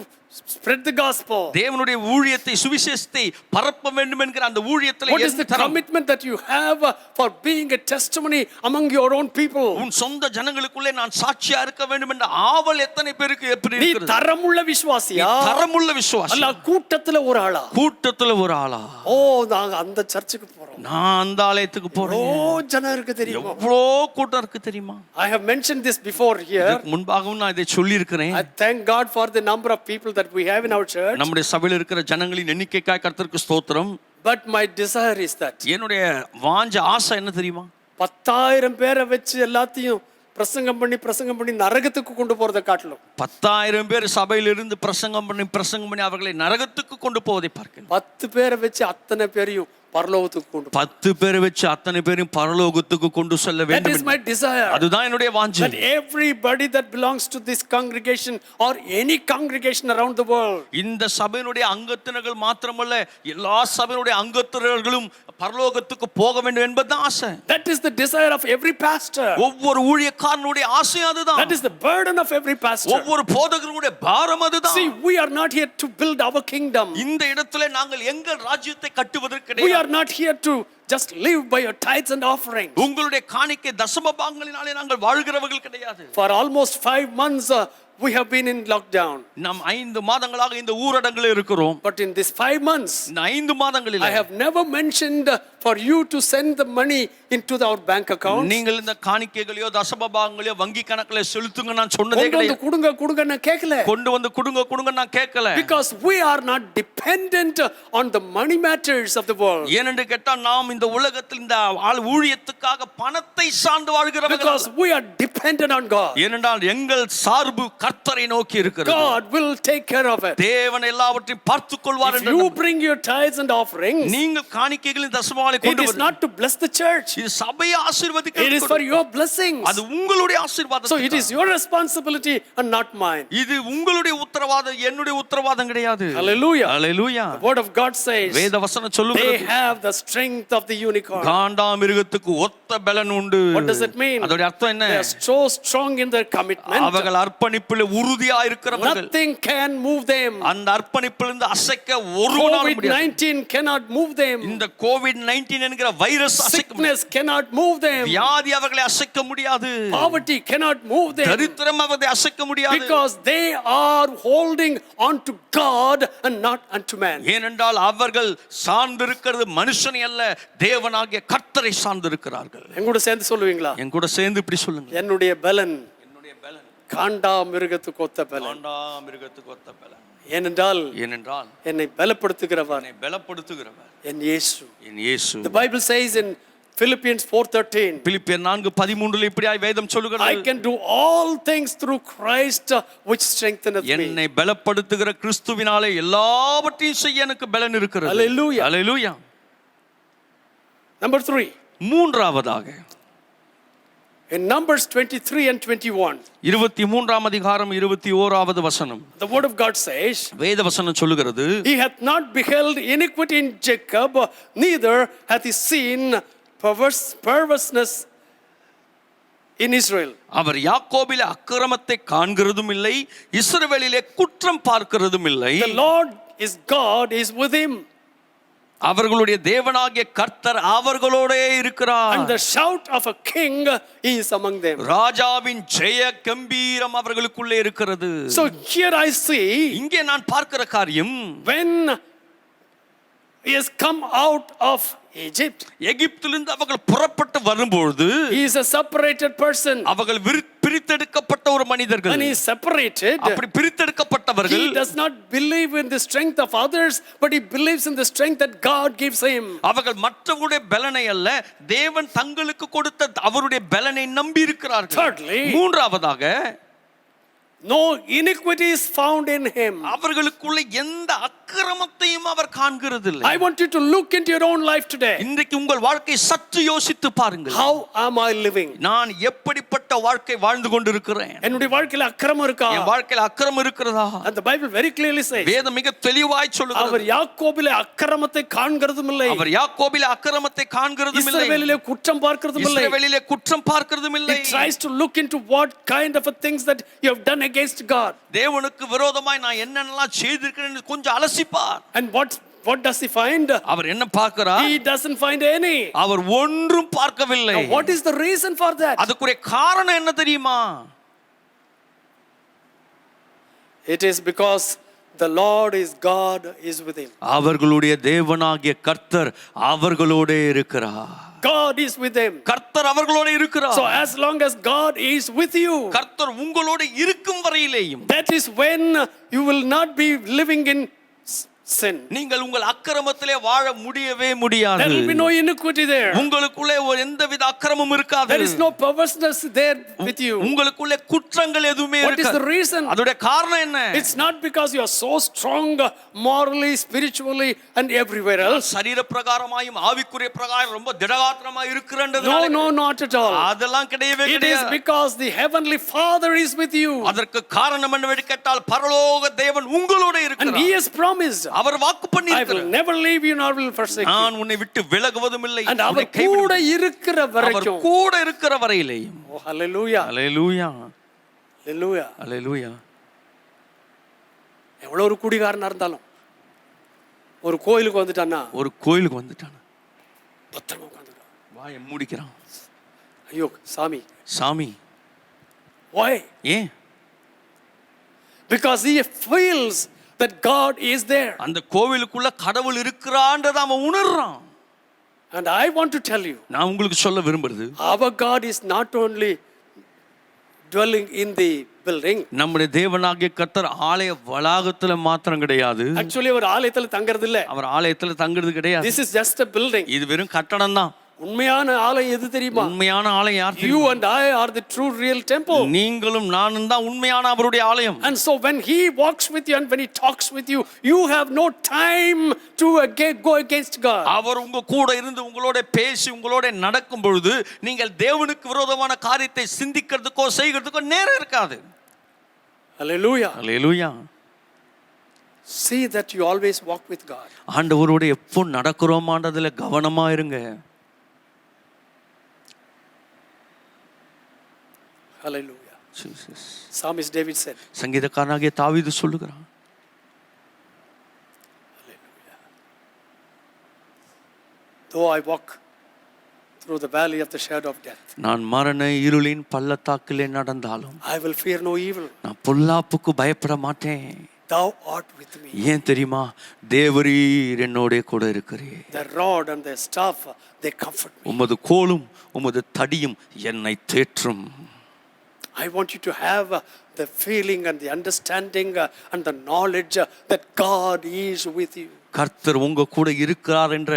spread the gospel? தேவனுடைய ஊழியத்தை சுவிசேஷத்தை பரப்ப வேண்டும் என்கிற அந்த ஊழியத்தில் What is the commitment that you have for being a testimony among your own people? உன் சொந்த ஜனங்களுக்குள்ளே நான் சாட்சியா இருக்க வேண்டும் என்ற ஆவல் எத்தனை பேருக்கு எப்படி நீ இருக்கிறது? தரமுள்ள விசுவாசியா தரமுள்ள விசுவாசி. அல்ல கூட்டத்துல ஒரு ஆளா? கூட்டத்துல ஒரு ஆளா? ஓ, நாங்க அந்த சர்ச்சுக்கு போறோம். நான் அந்த ஆலயத்துக்கு ஓ, போறேன். ஜனம் இருக்கு தெரியுமா? எவ்வளோ கூட்டம் இருக்கு தெரியுமா? I have mentioned this before here. இதுக்கு முன்பாகவும் நான் இதை சொல்லி இருக்கிறேன். I thank God for the number of people that we have in our church. நம்முடைய சபையில் இருக்கிற ஜனங்களின் எண்ணிக்கைக்காக கர்த்தருக்கு ஸ்தோத்திரம். But my desire is that என்னுடைய வாஞ்ச ஆசை என்ன தெரியுமா? 10,000 பேரை வச்சு எல்லாத்தையும் பிரசங்கம் பண்ணி நரகத்துக்கு கொண்டு போறதை காட்டிலும் 10,000 பேர் சபையிலிருந்து பிரசங்கம் பண்ணி அவர்களை நரகத்துக்கு கொண்டு போவதை பார்க்கிறேன். 10 பேரை வச்சு அத்தனை பேரையும் பரலோகத்துக்கு கொண்டு 10 பேரை வச்சு அத்தனை பேரும் பரலோகத்துக்கு கொண்டு செல்ல That வேண்டும். is my desire. அதுதான் என்னுடைய வாஞ்சை. That everybody that belongs to this congregation or any congregation around the world, இந்த சபையினுடைய அங்கத்தினர்கள் மாத்திரமல்ல, எல்லா சபையினுடைய அங்கத்தினர்களும் பரலோகத்துக்கு போக வேண்டும் என்பதுதான் ஆசை. that is the desire of every pastor. ஒவ்வொரு ஊழியக்காரனுடைய ஆசை அதுதான். That is the burden of every pastor. ஒவ்வொரு போதகருடைய பாரம் அதுதான். See, we are not here to build our kingdom. இந்த இடத்திலே நாங்கள் எங்கள் ராஜ்யத்தை கட்டுவதற்கு We கிடையாது. are not here to just live by your tithes and offerings. உங்களுடைய காணிக்கை தசம பாகங்களினாலே நாங்கள் வாழ்கிறவர்கள் கிடையாது. For almost 5 months we have been in lockdown. நாம் 5 மாதங்களாக இந்த ஊரடங்கில் இருக்கிறோம். But in this 5 months, இந்த 5 மாதங்களில் I have never mentioned for you to send the money into our bank account. நீங்கள் இந்த காணிக்கைகளையோ தசம பாகங்களையோ வங்கி கணக்குல செலுத்துங்க நான் சொன்னதே கிடையாது. கொடுங்க நான் கேட்கல. கொண்டு வந்து கொடுங்க நான் கேட்கல. Because we are not dependent on the money matters of the world. ஏனென்று கேட்டால் நாம் இந்த உலகத்தில் இந்த ஊழியத்துக்காக பணத்தை சார்ந்து வாழ்கிறவர்கள். Because we are dependent on God. ஏனென்றால் எங்கள் சார்பு கர்த்தரை நோக்கி இருக்கிறது. God will take care of it. தேவன் எல்லாவற்றையும் பார்த்துக் கொள்வார். If you bring your tithes and offerings, நீங்கள் காணிக்கைகளின் தசமங்களை it கொண்டு is not to bless the church. இது சபையை ஆசீர்வதிக்க. It is for your blessings. அது உங்களுடைய ஆசீர்வாதம். So it is your responsibility and not mine. இது உங்களுடைய உத்தரவாதம், என்னுடைய உத்தரவாதம் கிடையாது. Hallelujah. Hallelujah. The word of God says வேத வசனம் they சொல்லுகிறது have the strength of the unicorn. காண்டாமிருகத்துக்கு ஒத்த பலன் உண்டு. What does it mean? அதோட அர்த்தம் என்ன? They are so strong in their commitment. அவர்கள் அர்ப்பணிப்பில் உறுதியா இருக்கிறவர்கள். Nothing can move them. அந்த அர்ப்பணிப்பிலிருந்து அசைக்க ஒருவனாலும் முடியாது. COVID-19 cannot move them. இந்த COVID-19 என்கிற வைரஸ் அசைக்க முடியாது. Sickness cannot move them. வியாதி அவர்களை அசைக்க முடியாது. Poverty cannot move them. தரித்திரம் அவர்களை அசைக்க முடியாது. Because they are holding on to God and not unto man. ஏனென்றால் அவர்கள் சார்ந்திருக்கிறது மனுஷனை அல்ல, தேவனாகிய கர்த்தரை சார்ந்திருக்கிறார்கள். எங்கூட சேர்ந்து சொல்லுவீங்களா? என் கூட சேர்ந்து இப்படி சொல்லுங்க. என்னுடைய பலன் என்னுடைய பலன் காண்டா மிருகத்துக்கு ஒத்த பலன். காண்டாமிருகத்துக்கு ஒத்த பலன். ஏனென்றால் ஏனென்றால் என்னை பலப்படுத்துகிறவர் என்னை பலப்படுத்துகிறவர் என் இயேசு. என் இயேசு. The Bible says in Philippians 4:13, பிலிப்பியர் 4:13 இப்படியாய் வேதம் I சொல்லுகிறது, can do all things through Christ which strengtheneth me. என்னை பலப்படுத்துகிற கிறிஸ்துவினாலே எல்லாவற்றையும் செய்ய எனக்கு பலன் இருக்கிறது. Hallelujah. அல்லேலூயா. Number 3, மூன்றாவதாக in Numbers 23 and 21, 23ஆம் அதிகாரம் 21வது வசனம், the word of God says, வேத வசனம் சொல்லுகிறது, He hath not beheld iniquity in Jacob, neither hath he seen perverseness in Israel. அவர் யாக்கோபிலே அக்கிரமத்தை காண்கிறதும் இல்லை, இஸ்ரவேலிலே குற்றம் பார்க்கிறதும் இல்லை. The Lord is God is with him, அவர்களுடைய தேவனாகிய கர்த்தர் அவர்களோடே இருக்கிறார். and the shout of a king is among them. ராஜாவின் ஜெய கம்பீரம் அவர்களுக்குள்ளே இருக்கிறது. So here I see, இங்கே நான் பார்க்கிற காரியம், when he has come out of Egypt, எகிப்திலிருந்து அவர்கள் புறப்பட்டு வரும்பொழுது he is a separated person, அவர்கள் பிரித்தெடுக்கப்பட்ட ஒரு மனிதர்கள். and he is separated. அப்படி பிரித்தெடுக்கப்பட்டவர்கள் He does not believe in the strength of others, but he believes in the strength that God gives him. அவர்கள் மற்றவருடைய பலனை அல்ல, தேவன் தங்களுக்கு கொடுத்த அவருடைய பலனை நம்பி இருக்கிறார்கள். Thirdly, மூன்றாவதாக, no iniquity is found in him. அவர்களுக்குள்ள எந்த அக்கிரமத்தையும் அவர் காண்கிறதில்லை. I want you to look into your own life today. இன்றைக்கு உங்கள் வாழ்க்கை சற்று யோசித்து பாருங்கள். How am I living? நான் எப்படிப்பட்ட வாழ்க்கை வாழ்ந்து கொண்டிருக்கிறேன்? என்னுடைய வாழ்க்கையில அக்கிரமம் இருக்கா? என் வாழ்க்கையில் அக்கிரமம் இருக்கிறதா? And the Bible very clearly says, வேதம் மிக தெளிவாய் சொல்லுகிறது, அவர் யாக்கோபிலே அக்கிரமத்தை காண்கிறதும் இல்லை, அவர் யாக்கோபிலே அக்கிரமத்தை காண்கிறதும் இல்லை, இஸ்ரவேலிலே குற்றம் பார்க்கிறதும் இல்லை. இஸ்ரவேலிலே குற்றம் பார்க்கிறதும் இல்லை. He tries to look into what kind of a things that you have done against God. தேவனுக்கு விரோதமாய் நான் என்னென்னலாம் செய்திருக்கிறேன்னு கொஞ்சம் அலசிப்பார். And what does he find? அவர் என்ன பார்க்கிறார்? He doesn't find any. அவர் ஒன்றும் பார்க்கவில்லை. Now, what is the reason for that? அதுக்குரிய காரணம் என்ன தெரியுமா? It is because the Lord is God is with him. அவர்களுடைய தேவனாகிய கர்த்தர் அவர்களோடே இருக்கிறார். God is with them. கர்த்தர் அவர்களோட இருக்கிறார். So as long as God is with you, கர்த்தர் உங்களோட இருக்கும் வரையிலேயும், that is when you will not be living in sin. நீங்கள் உங்கள் அக்கிரமத்திலே வாழ முடியவே முடியாது. There will be no iniquity there. உங்களுக்குள்ளே ஒரு எந்தவித அக்கிரமமும் இருக்காது. There is no perverseness there with you. உங்களுக்குள்ளே குற்றங்கள் எதுவுமே What is இருக்காது. the reason? அதோட காரணம் என்ன? It's not because you are so strong morally, spiritually and everywhere else. சரீர பிரகாரமாயும் ஆவிக்குரிய பிரகாரம் ரொம்ப திடகாத்திரமாய் No, இருக்கிறன்றதால no, not at all. அதெல்லாம் கிடையவே It is கிடையாது. because the heavenly Father is with you, அதற்கு காரணம் என்னவென்று கேட்டால் பரலோக தேவன் உங்களோட and இருக்கிறார். He has promised, அவர் வாக்கு பண்ணி I will இருக்கிறார், never leave you nor will forsake you. நான் உன்னை விட்டு விலகுவதும் இல்லை, And உன்னை அவர் கூட கைவிடுவதும் இருக்கிற அவர் வரைக்கும். கூட இருக்கிற வரையிலேயும். Oh, hallelujah. அல்லேலூயா, Hallelujah. அல்லேலூயா. எவ்வளவு ஒரு குடிகாரனா இருந்தாலும் ஒரு கோயிலுக்கு வந்துட்டான்னா ஒரு கோயிலுக்கு வந்துட்டான், பத்திரமா உட்கார்ந்துட்டான். வாயை மூடிக்கிறான். ஐயோ சாமி, சாமி why? ஏன்? Because he feels that God is there. அந்த கோவிலுக்குள்ள கடவுள் இருக்கிறான்றத அவன் உணர்றான். And I want to tell you, நான் உங்களுக்கு சொல்ல விரும்புறது, our God is not only dwelling in the building. நம்முடைய தேவனாகிய கர்த்தர் ஆலய வளாகத்துல மாத்திரம் கிடையாது. Actually அவர் ஆலயத்துல தங்கறது இல்ல. அவர் ஆலயத்துல தங்குறது கிடையாது. This is just a building. இது வெறும் கட்டடம் தான். உண்மையான ஆலயம் எது தெரியுமா? உண்மையான ஆலயம் யார் You தெரியுமா? and I are the true real temple. நீங்களும் நானும் தான் உண்மையான அவருடைய ஆலயம். And so when he walks with you and when he talks with you, you have no time to go against God. அவர் உங்க கூட இருந்து உங்களோட பேசி உங்களோட நடக்கும் பொழுது நீங்கள் தேவனுக்கு விரோதமான காரியத்தை சிந்திக்கிறதுக்கோ செய்கிறதுக்கோ நேரம் இருக்காது. Hallelujah. Hallelujah. See that you always walk with God. ஆண்டவரோட எப்போ நடக்கிறோமான்றதுல கவனமா இருங்க. Hallelujah. Jesus. Psalmist David said, சங்கீதக்காரனாகிய தாவீது சொல்லுகிறான், though I walk through the valley of the shadow of death, நான் மரண இருளின் பள்ளத்தாக்கிலே நடந்தாலும் I will fear no evil. நான் பொல்லாப்புக்கு பயப்பட மாட்டேன். Thou art with me. ஏன் தெரியுமா? தேவரீர் என்னோட கூட இருக்கிறீர். The rod and the staff, they comfort me. உமது கோலும் உமது தடியும் என்னை தேற்றும். I want you to have the feeling and the understanding and the knowledge that God is with you. கர்த்தர் உங்க கூட இருக்கிறார் என்ற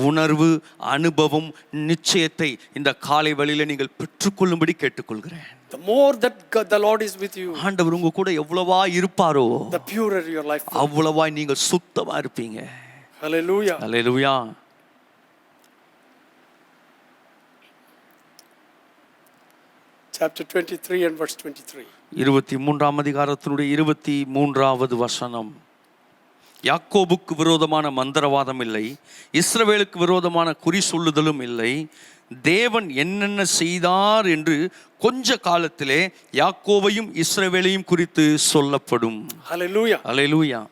உணர்வு, அனுபவம், நிச்சயத்தை இந்த காலை வேளையில நீங்கள் பெற்றுக்கொள்ளும்படி கேட்டுக்கொள்கிறேன். The more that the Lord is with you, ஆண்டவர் உங்க கூட எவ்வளவா இருப்பாரோ the purer your life will be. அவ்வளவா நீங்கள் சுத்தமா இருப்பீங்க. Hallelujah. Hallelujah. Chapter 23 and verse 23. 23ஆம் அதிகாரத்தினுடைய 23வது வசனம். யாக்கோபுக்கு விரோதமான மந்திரவாதம் இல்லை, இஸ்ரவேலுக்கு விரோதமான குறி சொல்லுதலும் இல்லை. தேவன் என்னென்ன செய்தார் என்று கொஞ்ச காலத்திலே யாக்கோபையும் இஸ்ரவேலையும் குறித்து சொல்லப்படும். Hallelujah. Hallelujah.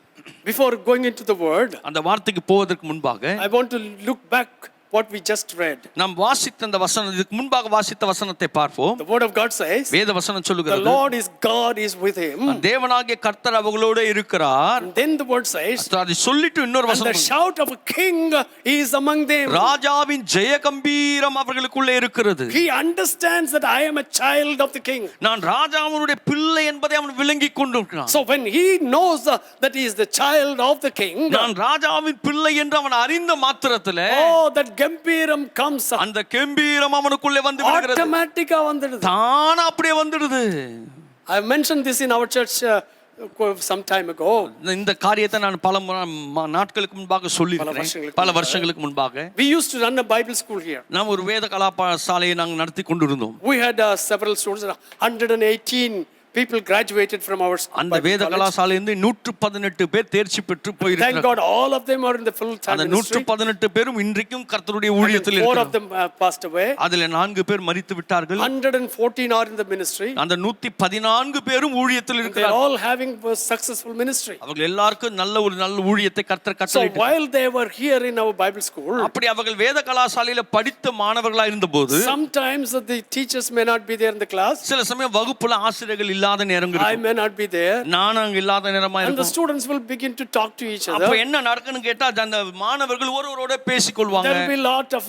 Before going into the word, அந்த வார்த்தைக்கு போவதற்கு முன்பாக I want to look back what we just read. நாம் வாசித்த அந்த வசனம், இதுக்கு முன்பாக வாசித்த வசனத்தை பார்ப்போம். The word of God says, வேத வசனம் the சொல்லுகிறது, Lord is God is with him. தேவனாகிய கர்த்தர் அவர்களோடு இருக்கிறார். And then the word says, அதை சொல்லிட்டு இன்னொரு and the வசனம், shout of a king is among them. ராஜாவின் ஜெய கம்பீரம் அவர்களுக்குள்ளே இருக்கிறது. He understands that I am a child of the king. நான் ராஜாவினுடைய பிள்ளை என்பதை அவன் விளங்கிக் கொண்டிருக்கிறான். So when he knows that he is the child of the king, நான் ராஜாவின் பிள்ளை என்று அவன் அறிந்த மாத்திரத்திலே, oh, that gempiram comes அந்த கம்பீரம் அவனுக்குள்ளே வந்து விடுகிறது. automatically வந்துடுது. தானா அப்படியே வந்துடுது. I mentioned this in our church some time ago. இந்த காரியத்தை நான் பல நாட்களுக்கு முன்பாக சொல்லியிருக்கிறேன், பல வருஷங்களுக்கு முன்பாக. We used to run a Bible school here. நாம் ஒரு வேத கலாசாலையை நாங்கள் நடத்தி கொண்டிருந்தோம். We had several students, 118 people graduated from our அந்த வேத கலாசாலையிலிருந்து 118 பேர் தேர்ச்சி பெற்று Thank போயிருக்கிறார்கள். God all of them are in the full time அந்த ministry. 118 பேரும் இன்றைக்கும் கர்த்தருடைய ஊழியத்தில் Four of இருக்கிறார்கள். them passed away. அதிலே 4 பேர் மரித்து விட்டார்கள். 114 are in the ministry. அந்த 114 பேரும் ஊழியத்தில் They are இருக்கிறார்கள். all having a successful ministry. அவர்கள் எல்லாருக்கும் நல்ல ஊழியத்தை கர்த்தர் So கட்டளையிட்டார். while they were here in our Bible school, அப்படி அவர்கள் வேத கலாசாலையில படித்த மாணவர்களாக இருந்தபோது sometimes the teachers may not be there in the class. சில சமயம் வகுப்புல ஆசிரியர்கள் இல்லாத நேரங்கள் I இருக்கும். may not be there. நான் அங்க இல்லாத நேரமா And the இருக்கும். students will begin to talk to each அப்ப other. என்ன நடக்குன்னு கேட்டா அந்த மாணவர்கள் ஒருவரோட பேசிக்கொள்வாங்க. There will be a lot of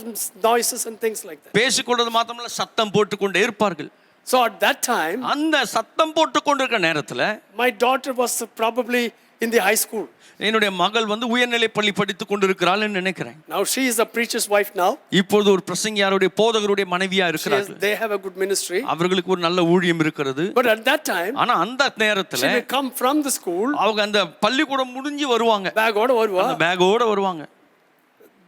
noises and things like that. பேசிக்கொள்றது மாத்திரமல்ல, சத்தம் போட்டுக்கொண்டே இருப்பார்கள். So at that time, அந்த சத்தம் போட்டுக்கொண்டிருக்கிற நேரத்துல my daughter was probably in the high school. என்னுடைய மகள் உயர்நிலை பள்ளி படித்துக் கொண்டிருக்கிறாள் நினைக்கிறேன். Now she is a preacher's wife now. இப்பொழுது ஒரு பிரசங்கியாருடைய போதகருடைய மனைவியா இருக்கிறார்கள். They have a good ministry. அவர்களுக்கு ஒரு நல்ல ஊழியம் இருக்கிறது. But at that time, ஆனா அந்த நேரத்துல she may come from the school. அவங்க அந்த பள்ளிக்கூடம் முடிஞ்சு வருவாங்க. பேக்கோட வருவா. அந்த பேக்கோட வருவாங்க.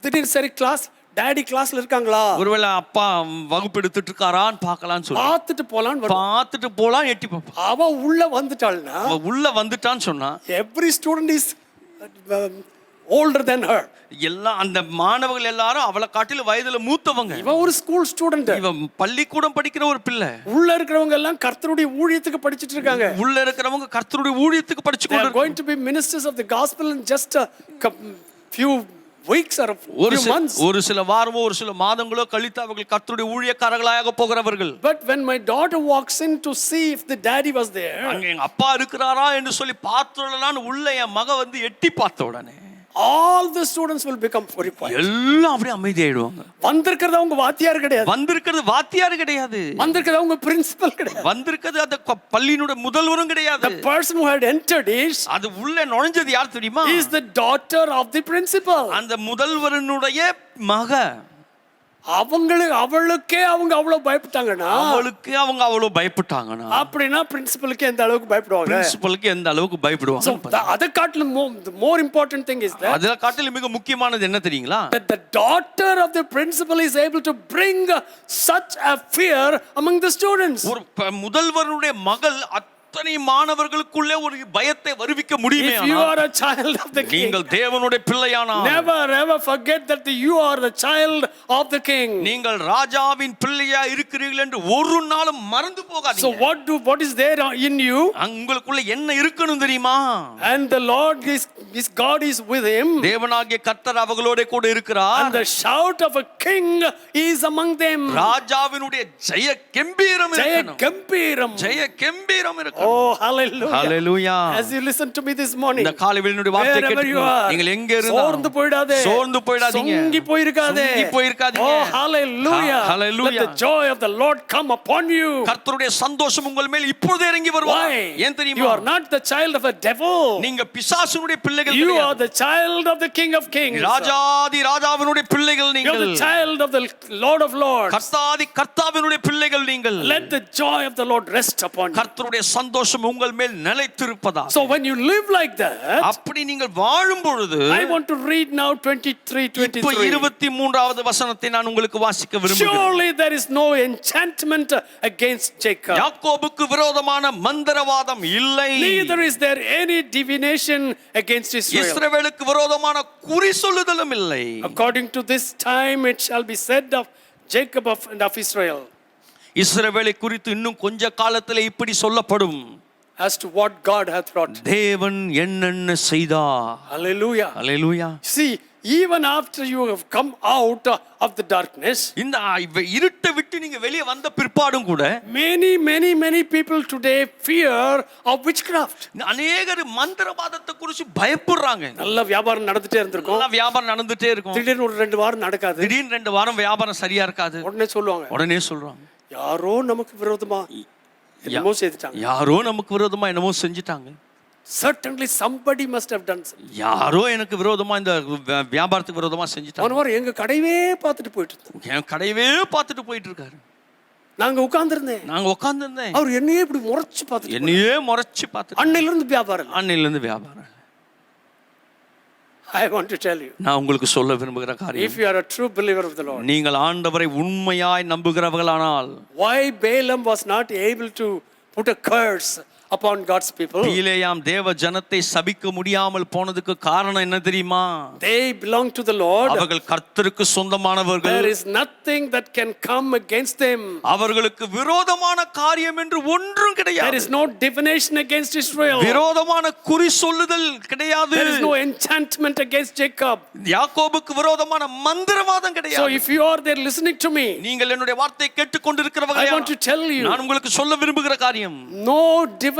திடீர்னு சரி கிளாஸ் டாடி கிளாஸ்ல இருக்காங்களா? ஒருவேளை அப்பா வகுப்பு எடுத்துட்டு இருக்காரான்னு பார்க்கலாம்னு சொல்லி பார்த்துட்டு போலான்னு பார்த்துட்டு போலாம் எட்டி பார்ப்பா. அவ உள்ள வந்துட்டாள்னா, அவ உள்ள வந்துட்டான்னு சொன்னா, every student is older than her. எல்லாம் அந்த மாணவர்கள் எல்லாரும் அவளை காட்டில வயதுல மூத்தவங்க. இவ ஒரு ஸ்கூல் ஸ்டூடெண்ட். இவ பள்ளிக்கூடம் படிக்கிற ஒரு பிள்ளை. உள்ள இருக்கிறவங்க எல்லாம் கர்த்தருடைய ஊழியத்துக்கு படிச்சிட்டு இருக்காங்க. உள்ள இருக்கிறவங்க கர்த்தருடைய ஊழியத்துக்கு படிச்சு They are கொண்டு going to be ministers of the gospel in just a few weeks or few months. ஒரு சில வாரமோ ஒரு சில மாதங்களோ கழித்து அவர்கள் கர்த்தருடைய ஊழியக்காரர்களாக போகிறவர்கள். But when my daughter walks in to see if the daddy was there, அங்க எங்க அப்பா இருக்கிறாரா என்று சொல்லி பார்த்தோடலான்னு உள்ள என் மக எட்டி பார்த்த உடனே all the students will become very quiet. எல்லாம் அப்படியே அமைதியாயிடுவாங்க. வந்திருக்கிறது அவங்க வாத்தியார் கிடையாது. வந்திருக்கிறது வாத்தியார் கிடையாது. வந்திருக்கிறது அவங்க பிரின்சிபல் கிடையாது. வந்திருக்கிறது அந்த பள்ளியினுடைய முதல்வரும் கிடையாது. The person who had entered is, அது உள்ள நுழைஞ்சது யார் தெரியுமா? is the daughter of the principal. அந்த முதல்வரனுடைய மக. அவளுக்கே அவங்க அவ்வளவு பயப்பட்டாங்கன்னா, அவளுக்கு அவங்க அவ்வளவு பயப்பட்டாங்கன்னா, அப்படினா பிரின்சிபலுக்கு எந்த அளவுக்கு பயப்படுவாங்க? பிரின்சிபலுக்கு எந்த அளவுக்கு பயப்படுவாங்க? So the காட்டிலும் the more important thing is that அதல காட்டிலும் மிக முக்கியமானது என்ன தெரியுங்களா? that the daughter of the principal is able to bring such a fear among the students. ஒரு முதல்வருடைய மகள் அத்தனை மாணவர்களுக்குள்ளே ஒரு பயத்தை வருவிக்க முடியுமே. If you are a child of the king, நீங்கள் தேவனுடைய பிள்ளையானால் never ever forget that you are the child of the king. நீங்கள் ராஜாவின் பிள்ளையா இருக்கிறீர்கள் என்று ஒரு நாளும் மறந்து போகாதீங்க. So what is there in you? உங்களுக்குள்ள என்ன இருக்கணும் தெரியுமா? And the Lord is God is with him. தேவனாகிய கர்த்தர் அவர்களோட கூட இருக்கிறார். And the shout of a king is among them. ராஜாவினுடைய ஜெய கம்பீரம் இருக்கணும். ஜெய கம்பீரம். ஜெய கம்பீரம் இருக்கணும். பார்க்கணும். Oh, hallelujah. Hallelujah. As you listen to me this morning, இந்த காலையில் என்னுடைய வார்த்தை wherever you கேட்டு are, நீங்கள் எங்க இருந்தாலும் சோர்ந்து போயிடாதே, சோர்ந்து போயிடாதீங்க, சொங்கி போயிருக்காதே, சொங்கி போயிருக்காதீங்க. Oh, hallelujah. Hallelujah. Let the joy of the Lord come upon you. கர்த்தருடைய சந்தோஷம் உங்கள் மேல் இப்பொழுதே இறங்கி வருவார். Why? ஏன் You தெரியுமா? are not the child of a devil. நீங்க பிசாசுனுடைய பிள்ளைகள் You கிடையாது. are the child of the King of Kings. ராஜாதி ராஜாவினுடைய பிள்ளைகள் You are நீங்கள். the child of the Lord of Lords. கர்த்தாதி கர்த்தாவினுடைய பிள்ளைகள் நீங்கள். Let the joy of the Lord rest upon you. கர்த்தருடைய சந்தோஷம் உங்கள் மேல் நிலைத்திருப்பதா. So when you live like that, அப்படி நீங்கள் வாழும் பொழுது I want to read now 23:23. இப்போ 23வது வசனத்தை நான் உங்களுக்கு வாசிக்க விரும்புகிறேன். Surely there is no enchantment against Jacob. யாக்கோபுக்கு விரோதமான மந்திரவாதம் இல்லை. Neither is there any divination against Israel. இஸ்ரவேலுக்கு விரோதமான குறி சொல்லுதலும் இல்லை. According to this time it shall be said of Jacob and of Israel, இஸ்ரவேலை குறித்து இன்னும் கொஞ்ச காலத்திலே இப்படி சொல்லப்படும், as to what God hath wrought. தேவன் என்னென்ன செய்தார். Hallelujah. Hallelujah. See, even after you have come out of the darkness, இந்த இருட்டை விட்டு நீங்க வெளியே வந்த பிற்பாடும் கூட many people today fear of witchcraft. அநேகர் மந்திரவாதத்தை குறித்து பயப்படுறாங்க. நல்ல வியாபாரம் நடந்துட்டே இருந்திருக்கும், நல்லா வியாபாரம் நடந்துட்டே இருக்கும், திடீர்னு ஒரு 2 வாரம் நடக்காது, திடீர்னு 2 வாரம் வியாபாரம் சரியா இருக்காது, உடனே சொல்றாங்க யாரோ நமக்கு விரோதமா என்னமோ செய்துட்டாங்க, யாரோ நமக்கு விரோதமா என்னமோ செஞ்சிட்டாங்க. Certainly somebody must have done something. யாரோ எனக்கு விரோதமா இந்த வியாபாரத்துக்கு விரோதமா செஞ்சிட்டாங்க. அவனவர் எங்க கடையவே பார்த்துட்டு போயிட்டு இருந்தாங்க, என் கடையவே பார்த்துட்டு போயிட்டு இருக்காரு. நாங்க உட்கார்ந்திருந்தேன், அவர் என்னையே இப்படி முறைச்சு பார்த்துட்டு, என்னையே முறைச்சு பார்த்துட்டு, அன்னையில இருந்து வியாபாரம், அன்னையில இருந்து வியாபாரம். I want to tell you, நான் உங்களுக்கு சொல்ல விரும்புகிற காரியம், if you are a true believer of the Lord, நீங்கள் ஆண்டவரை உண்மையாய் நம்புகிறவர்களானால், why Balaam was not able to put a curse upon God's people? பீலேயாம் தேவ ஜனத்தை சபிக்க முடியாமல் போனதுக்கு காரணம் என்ன தெரியுமா? They belong to the Lord. அவர்கள் கர்த்தருக்கு சொந்தமானவர்கள். There is nothing that can come against them. அவர்களுக்கு விரோதமான காரியம் என்று ஒன்றும் கிடையாது. There is no divination against Israel. விரோதமான குறி சொல்லுதல் கிடையாது. There is no enchantment against Jacob. யாக்கோபுக்கு விரோதமான மந்திரவாதம் கிடையாது. So if you are there listening to me, நீங்கள் என்னுடைய வார்த்தையை கேட்டுக்கொண்டிருக்கிறவர்கள், I want to tell you, நான் உங்களுக்கு சொல்ல விரும்புகிற காரியம், no divination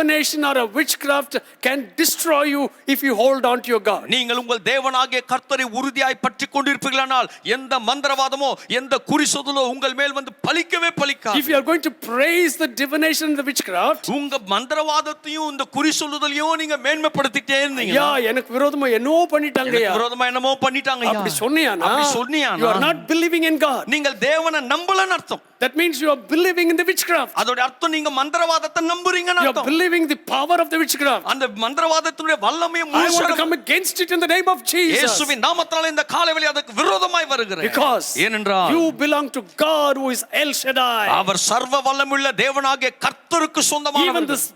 or a witchcraft can destroy you if you hold on to your God. நீங்கள் உங்கள் தேவனாகிய கர்த்தரை உறுதியாய் பற்றிக் கொண்டிருப்பீர்களானால் எந்த மந்திரவாதமோ எந்த குறி சொல்லுதலோ உங்கள் மேல் வந்து பலிக்கவே பலிக்காது. If you are going to praise the divination and the witchcraft, உங்க மந்திரவாதத்தையும் இந்த குறி சொல்லுதலையும் நீங்க மேன்மைப்படுத்திட்டே இருந்தீங்க, யா எனக்கு விரோதமா என்னவோ பண்ணிட்டாங்கயா, விரோதமா என்னமோ பண்ணிட்டாங்கயா, அப்படி சொன்னியானா, அப்படி சொன்னியானா, you are not believing in God. நீங்கள் தேவனை நம்பலன்னு அர்த்தம். That means you are believing in the witchcraft. அதோட அர்த்தம் நீங்க மந்திரவாதத்தை நம்புறீங்கன்னு You are அர்த்தம். believing the power of the witchcraft. அந்த மந்திரவாதத்தினுடைய வல்லமையை I want to முழுசா come against it in the name of Jesus. இயேசுவின் நாமத்தால் இந்த காலைவேளை அதுக்கு விரோதமாய் வருகிறேன். Because ஏனென்றால் you belong to God who is El Shaddai. அவர் சர்வ வல்லமையுள்ள தேவனாகிய கர்த்தருக்கு Even சொந்தமானவர். this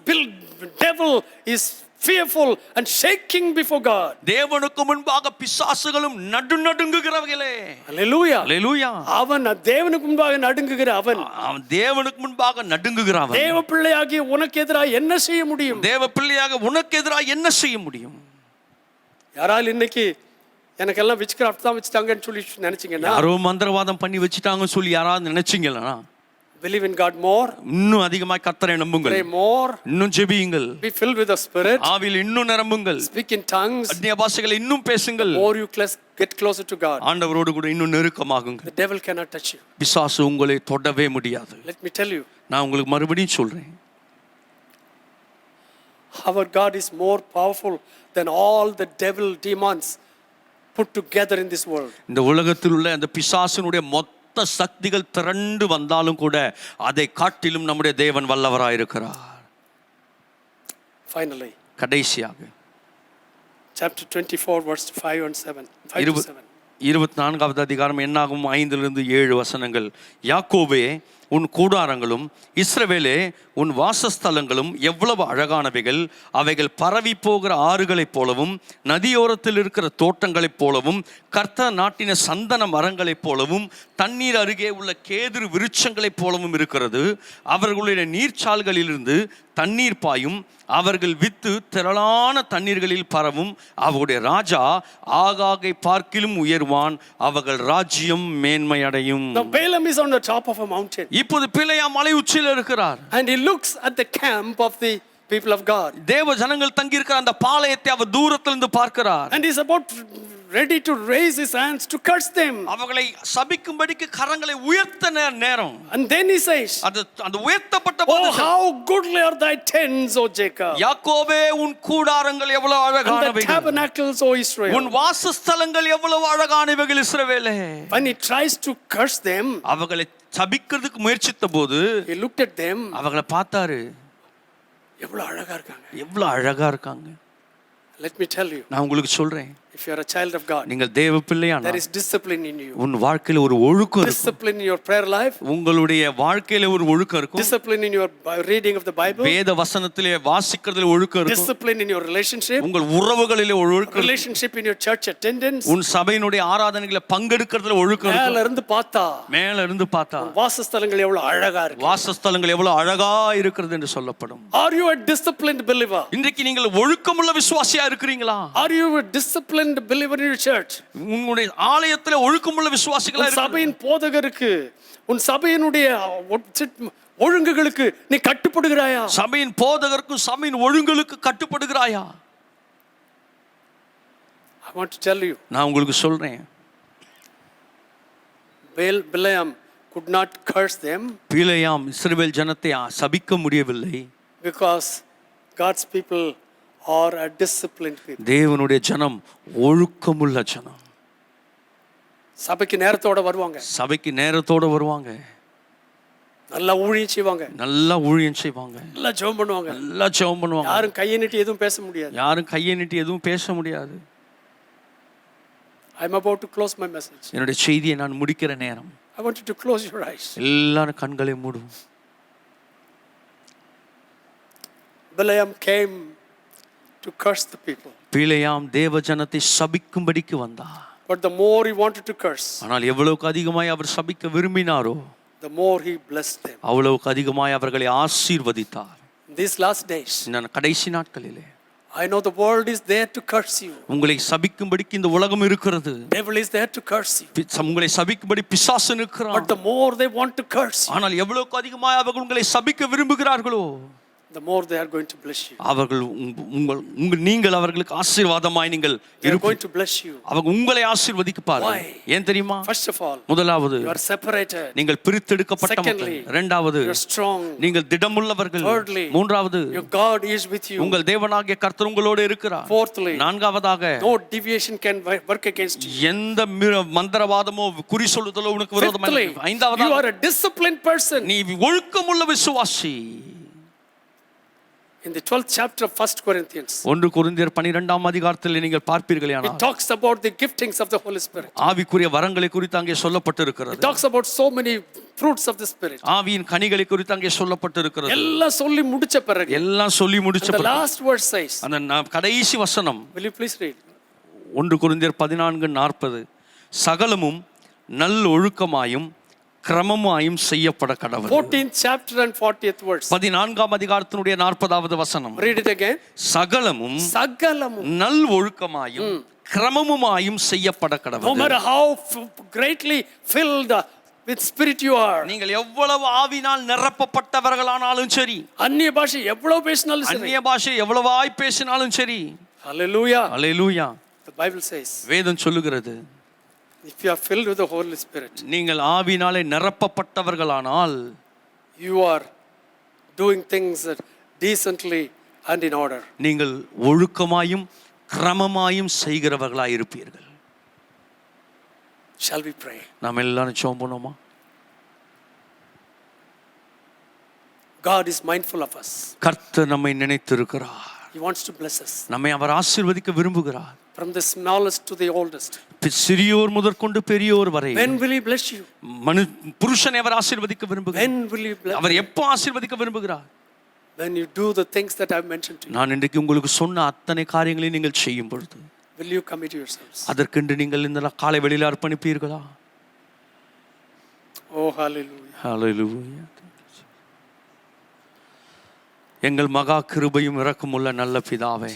devil is fearful and shaking before God. தேவனுக்கு முன்பாக பிசாசுகளும் நடுநடுங்குகிறவர்களே. Hallelujah. அல்லேலூயா. அவன் தேவனுக்கு முன்பாக நடுங்குகிற அவன் தேவனுக்கு முன்பாக நடுங்குகிறவன். தேவ பிள்ளையாகிய உனக்கு எதிராக என்ன செய்ய முடியும்? தேவ பிள்ளையாக உனக்கு எதிராக என்ன செய்ய முடியும்? யாரால் இன்னைக்கு எனக்கெல்லாம் விட்ச்கிராஃப்ட் தான் வச்சுட்டாங்கன்னு சொல்லி நினைச்சீங்கன்னா, யாரோ மந்திரவாதம் பண்ணி வச்சுட்டாங்கன்னு சொல்லி யாராவது நினைச்சீங்களா? believe in God more, இன்னும் அதிகமாய் கர்த்தரை நம்புங்கள், pray more, இன்னும் ஜெபியுங்கள், be filled with the Spirit, ஆவியில் இன்னும் நிரம்புங்கள், speak in tongues, அந்நிய பாஷைகளை இன்னும் பேசுங்கள், more you get closer to God. ஆண்டவரோடு கூட இன்னும் நெருக்கமாகுங்கள். The devil cannot touch you. பிசாசு உங்களை தொடவே முடியாது. Let me tell you, நான் உங்களுக்கு மறுபடியும் சொல்றேன், our God is more powerful than all the devil demons put together in this world. இந்த உலகத்தில் உள்ள அந்த பிசாசினுடைய மொத்த சக்திகள் திரண்டு வந்தாலும் கூட அதை காட்டிலும் நம்முடைய தேவன் வல்லவராயிருக்கிறார். Finally, கடைசியாக chapter 24 verse 5 and 7. 5 to 7. 24வது அதிகாரம் என்னாகும் 5-7 வசனங்கள். யாக்கோபே உன் கூடாரங்களும் இஸ்ரவேலே உன் வாசஸ்தலங்களும் எவ்வளவு அழகானவைகள், அவைகள் பரவி போகிற ஆறுகளைப் போலவும் நதியோரத்தில் இருக்கிற தோட்டங்களைப் போலவும் கர்த்தர் நாட்டின சந்தன மரங்களைப் போலவும் தண்ணீர் அருகே உள்ள கேதுரு விருட்சங்களைப் போலவும் இருக்கிறது. அவர்களுடைய நீர்ச்சால்களிலிருந்து தண்ணீர் பாயும், அவர்கள் வித்து திரளான தண்ணீர்களில் பரவும். அவருடைய ராஜா ஆகாகை பார்க்கிலும் உயர்வான், அவர்கள் ராஜ்யம் மேன்மையடையும். Now Balaam is on the top of a mountain. இப்போது பிலேயாம் மலை உச்சியில் இருக்கிறார். And he looks at the camp of the people of God. தேவ ஜனங்கள் தங்கி இருக்கிற அந்த பாளையத்தை அவர் தூரத்திலிருந்து பார்க்கிறார். And he's about ready to raise his hands to curse them. அவர்களை சபிக்கும்படிக்கு கரங்களை உயர்த்த நேரம். And then he says, அந்த உயர்த்தப்பட்ட oh, how goodly are thy tents, O Jacob. யாக்கோபே உன் கூடாரங்கள் எவ்வளவு And the அழகானவைகள். tabernacles, O Israel. உன் வாசஸ்தலங்கள் எவ்வளவு அழகானவைகள் இஸ்ரவேலே. When he tries to curse them, அவர்களை சபிக்கிறதுக்கு முயற்சித்த போது he looked at them. அவர்களை பார்த்தாரு. எவ்வளவு அழகா இருக்காங்க. எவ்வளவு அழகா இருக்காங்க. Let me tell you, நான் உங்களுக்கு சொல்றேன், if you are a child of God, நீங்கள் தேவ பிள்ளையானா there is discipline in you. உன் வாழ்க்கையில ஒரு ஒழுக்கம் இருக்கும். Discipline in your prayer life, உங்களுடைய வாழ்க்கையில ஒரு ஒழுக்கம் இருக்கும். discipline in your reading of the Bible, வேத வசனத்திலே வாசிக்கிறதுல ஒழுக்கம் இருக்கும். discipline in your relationship, உங்கள் உறவுகளிலே ஒரு ஒழுக்கம் இருக்கும். relationship in your church attendance. உன் சபையினுடைய ஆராதனைகளை பங்கெடுக்கிறதுல ஒழுக்கம் இருக்கும். மேல இருந்து பார்த்தா, மேல இருந்து பார்த்தா வாசஸ்தலங்கள் எவ்வளவு அழகா இருக்கு. வாசஸ்தலங்கள் எவ்வளவு அழகா இருக்கிறது என்று சொல்லப்படும். Are you a disciplined believer? இன்றைக்கு நீங்கள் ஒழுக்கமுள்ள விசுவாசியா இருக்கிறீங்களா? Are you a disciplined believer in your church? உங்களுடைய ஆலயத்திலே ஒழுக்கமுள்ள விசுவாசிகளா உன் சபையின் போதகருக்கு, உன் சபையினுடைய ஒழுங்குகளுக்கு நீ கட்டுப்படுகிறாயா? சபையின் போதகருக்கும் சபையின் ஒழுங்குகளுக்கு கட்டுப்படுகிறாயா? I want to tell you, நான் உங்களுக்கு சொல்றேன், Bileam could not curse them பிலேயாம் இஸ்ரவேல் ஜனத்தை சபிக்க முடியவில்லை. because God's people are a disciplined people. தேவனுடைய ஜனம் ஒழுக்கமுள்ள ஜனம். சபைக்கு நேரத்தோட வருவாங்க, சபைக்கு நேரத்தோட வருவாங்க, நல்லா ஊழியம் செய்வாங்க, நல்லா ஊழியம் செய்வாங்க, நல்லா ஜெபம் பண்ணுவாங்க, நல்லா ஜெபம் பண்ணுவாங்க. யாரும் கையை நீட்டி எதுவும் பேச முடியாது. யாரும் கையை நீட்டி எதுவும் பேச முடியாது. I am about to close my message. என்னுடைய செய்தியை நான் முடிக்கிற நேரம். I want you to close your eyes. எல்லாரும் கண்களை மூடும். Bileam came to curse the people. பிலேயாம் தேவ ஜனத்தை சபிக்கும்படிக்கு வந்தார். But the more he wanted to curse, ஆனால் எவ்வளவுக்கு அதிகமாய் அவர் சபிக்க விரும்பினாரோ the more he blessed them. அவ்வளவுக்கு அதிகமாய் அவர்களை ஆசீர்வதித்தார். These last days, இந்த கடைசி நாட்களிலே I know the world is there to curse you. உங்களை சபிக்கும்படிக்கு இந்த உலகம் இருக்கிறது. Devil is there to curse you. உங்களை சபிக்கும்படி பிசாசு இருக்கிறான். But the more they want to curse you, ஆனால் எவ்வளவுக்கு அதிகமாய் அவர்கள் உங்களை சபிக்க விரும்புகிறார்களோ the more they are going to bless you. அவர்கள் நீங்கள் அவர்களுக்கு ஆசீர்வாதமாய் நீங்கள் They are going to bless you. அவங்க உங்களை ஆசீர்வதிப்பார்கள். Why? ஏன் தெரியுமா? First of all, முதலாவது you are separated. நீங்கள் பிரித்தெடுக்கப்பட்ட மக்கள். Secondly, இரண்டாவது you are strong. நீங்கள் திடமுள்ளவர்கள். Thirdly, மூன்றாவது your God is with you. உங்கள் தேவனாகிய கர்த்தர் உங்களோடு இருக்கிறார். Fourthly, நான்காவதாக no deviation can work against you. எந்த மந்திரவாதமோ குறி சொல்லுதலோ உனக்கு விரோதமாக Fifthly, இல்லை. ஐந்தாவது you are a disciplined person. நீ ஒழுக்கமுள்ள விசுவாசி. In the 12th chapter of 1 Corinthians, 1 கொரிந்தியர் 12ஆம் அதிகாரத்தில் நீங்கள் பார்ப்பீர்களானால் it talks about the giftings of the Holy Spirit. ஆவிக்குரிய வரங்களை குறித்து அங்கே It சொல்லப்பட்டிருக்கிறது. talks about so many fruits of the Spirit. ஆவியின் கனிகளை குறித்து அங்கே சொல்லப்பட்டிருக்கிறது. எல்லாம் சொல்லி முடிச்ச பிறகு, எல்லாம் சொல்லி முடிச்ச the பிறகு last verse says, அந்த கடைசி வசனம் will you please read? 1 கொரிந்தியர் 14:40 சகலமும் நல் ஒழுக்கமாயும் கிரமமாயும் செய்யப்பட கடவுள். 14th chapter and 40th verse. 14ஆம் அதிகாரத்தினுடைய 40வது வசனம். Read it again. சகலமும் நல் ஒழுக்கமாயும் கிரமமுமாயும் செய்யப்பட கடவுள். No matter how greatly filled with spirit you are, நீங்கள் எவ்வளவு ஆவினால் நிரப்பப்பட்டவர்களானாலும் சரி, அந்நிய பாஷை எவ்வளவு பேசினாலும் சரி, அந்நிய பாஷை எவ்வளவாய் பேசினாலும் சரி, hallelujah, hallelujah, the Bible says, வேதம் சொல்லுகிறது, if you are filled with the Holy Spirit, நீங்கள் ஆவினாலே நிரப்பப்பட்டவர்களானால் you are doing things decently and in order. நீங்கள் ஒழுக்கமாயும் கிரமமாயும் செய்கிறவர்களாய் இருப்பீர்கள். Shall we pray? நாம் எல்லாரும் ஜெபம் பண்ணுவோமா? God is mindful of us. கர்த்தர் நம்மை நினைத்திருக்கிறார். He wants to bless us. நம்மை அவர் ஆசீர்வதிக்க விரும்புகிறார். From the smallest to the oldest. சிறியோர் முதற்கொண்டு பெரியோர் வரை. When will he bless you? புருஷனை அவர் ஆசீர்வதிக்க விரும்புகிறார். When will he bless? அவர் எப்போ ஆசீர்வதிக்க விரும்புகிறார்? When you do the things that I've mentioned to you. நான் இன்றைக்கு உங்களுக்கு சொன்ன அத்தனை காரியங்களையும் நீங்கள் செய்யும் பொழுது Will you commit yourselves? அதற்கென்று நீங்கள் இந்த காலை வெளியில் அர்ப்பணிப்பீர்களா? Oh, hallelujah. ஹல்லேலூயா. எங்கள் மகா கிருபையும் இரக்கமுள்ள நல்ல பிதாவே,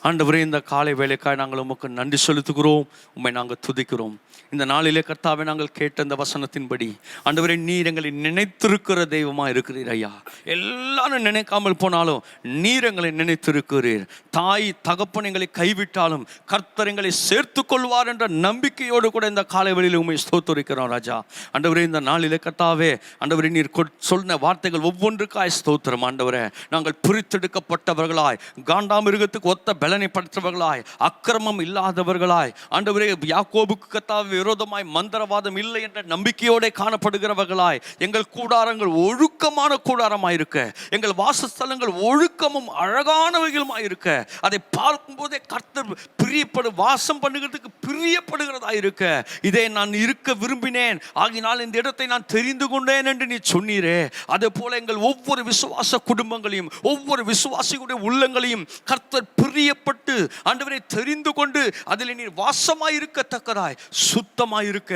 ஆண்டவரே, இந்த காலை வேலைக்காய் நாங்கள் உமக்கு நன்றி செலுத்துகிறோம், உம்மை நாங்கள் துதிக்கிறோம். இந்த நாளிலே கர்த்தாவே, நாங்கள் கேட்ட இந்த வசனத்தின்படி ஆண்டவரே, நீர் எங்களை நினைத்திருக்கிற தெய்வமாக இருக்கிறீர் ஐயா. எல்லாரும் நினைக்காமல் போனாலும் நீர் எங்களை நினைத்திருக்கிறீர். தாய் தகப்பன் எங்களை கைவிட்டாலும் கர்த்தர் எங்களை சேர்த்து கொள்வார் என்ற நம்பிக்கையோடு கூட இந்த காலை வேளையில் உம்மை ஸ்தோத்திரிக்கிறோம் ராஜா. ஆண்டவரே, இந்த நாளிலே கர்த்தாவே ஆண்டவரே, நீர் சொன்ன வார்த்தைகள் ஒவ்வொன்றுக்காய் ஸ்தோத்திரம். ஆண்டவரே, நாங்கள் பிரித்தெடுக்கப்பட்டவர்களாய், காண்டாமிருகத்துக்கு ஒத்த பலனை படுத்தவர்களாய், அக்கிரமம் இல்லாதவர்களாய், ஆண்டவரே யாக்கோபுக்கு கர்த்தாவே விரோதமாய் மந்திரவாதம் இல்லை என்ற நம்பிக்கையோட காணப்படுகிறவர்களாய், எங்கள் கூடாரங்கள் ஒழுக்கமான கூடாரமாய் இருக்க, எங்கள் வாசஸ்தலங்கள் ஒழுக்கமும் அழகானவைகளுமாய் இருக்க, அதை பார்க்கும் போதே கர்த்தர் வாசம் பண்ணுகிறதுக்கு பிரியப்படுகிறதா இருக்க, இதை நான் இருக்க விரும்பினேன், ஆகினால் இந்த இடத்தை நான் தெரிந்து கொண்டேன் என்று நீ சொன்னீரே. அதே போல எங்கள் ஒவ்வொரு விசுவாச குடும்பங்களையும், ஒவ்வொரு விசுவாசிகளுடைய உள்ளங்களையும் கர்த்தர் பிரியப்பட்டு ஆண்டவரை தெரிந்து கொண்டு அதில் நீர் வாசமாய் இருக்கத்தக்கதாய் சுத்தமாய் இருக்க,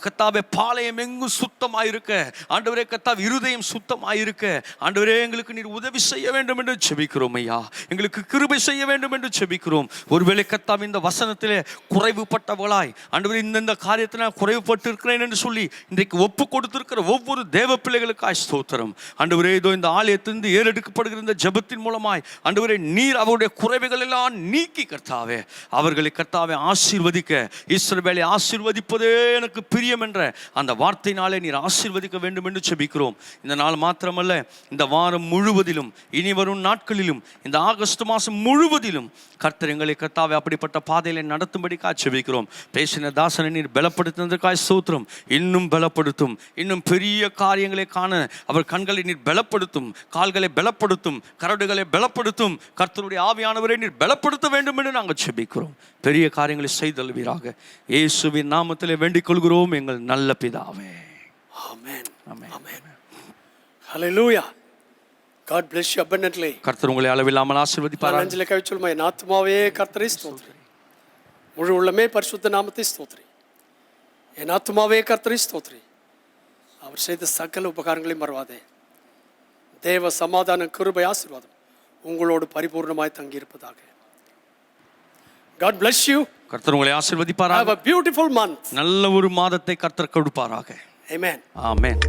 கர்த்தாவே பாளையம் எங்கும் சுத்தமாய் இருக்க, ஆண்டவரே கர்த்தாவே இருதயம் சுத்தமாய் இருக்க, ஆண்டவரே எங்களுக்கு நீர் உதவி செய்ய வேண்டும் என்று ஜெபிக்கிறோம் ஐயா. எங்களுக்கு கிருபை செய்ய வேண்டும் என்று ஜெபிக்கிறோம். ஒருவேளை கர்த்தாவே இந்த வசனத்திலே குறைவுபட்டவர்களாய், ஆண்டவரே இந்த காரியத்தில் நான் குறைவுபட்டு இருக்கிறேன் என்று சொல்லி இன்றைக்கு ஒப்பு கொடுத்திருக்கிற ஒவ்வொரு தேவ பிள்ளைகளுக்காய் ஸ்தோத்திரம். ஆண்டவரே, இதோ இந்த ஆலயத்திலிருந்து ஏறெடுக்கப்படுகிற இந்த ஜெபத்தின் மூலமாய் ஆண்டவரே, நீர் அவருடைய குறைவுகள் எல்லாம் நீக்கி கர்த்தாவே அவர்களை கர்த்தாவே ஆசீர்வதிக்க, இஸ்ரவேலை ஆசீர்வதிப்பதே எனக்கு பிரியம் என்ற அந்த வார்த்தையினாலே நீர் ஆசீர்வதிக்க வேண்டும் என்று ஜெபிக்கிறோம். இந்த நாள் மாத்திரமல்ல, இந்த வாரம் முழுவதிலும், இனி வரும் நாட்களிலும், இந்த ஆகஸ்ட் மாதம் முழுவதிலும் கர்த்தர் எங்களை கர்த்தாவே அப்படிப்பட்ட பாதையில நடத்தும்படிக்காக ஜெபிக்கிறோம். பேசின தாசனை நீர் பலப்படுத்தினதற்காக ஸ்தோத்திரம். இன்னும் பலப்படுத்தும், இன்னும் பெரிய காரியங்களை காண அவர் கண்களை நீர் பலப்படுத்தும், கால்களை பலப்படுத்தும், கரடுகளை பலப்படுத்தும். கர்த்தருடைய ஆவியானவரை நீர் பலப்படுத்த வேண்டும் என்று நாங்கள் ஜெபிக்கிறோம். பெரிய காரியங்களை செய்தல்வீராக இயேசுவின் நாமத்திலே வேண்டிக் கொள்கிறோம் எங்கள் நல்ல பிதாவே. ஆமென். ஆமென். ஆமென். ஹல்லேலூயா. God bless you abundantly. கர்த்தர் உங்களை அளவில்லாமல் ஆசீர்வதிப்பாராக. நெஞ்சிலே கை சொல்லுமா, என் ஆத்துமாவே கர்த்தரை ஸ்தோத்திரி, முழு உள்ளமே பரிசுத்த நாமத்தை ஸ்தோத்திரி. என் ஆத்துமாவே கர்த்தரை ஸ்தோத்திரி, அவர் செய்த சகல உபகாரங்களையும் மறவாதே. தேவ சமாதான கிருபை ஆசீர்வாதம் உங்களோடு பரிபூர்ணமாய் தங்கியிருப்பதாக. God bless you. கர்த்தர் உங்களை ஆசீர்வதிப்பாராக. Have a beautiful month. நல்ல ஒரு மாதத்தை கர்த்தர் கொடுப்பாராக. Amen. ஆமென்.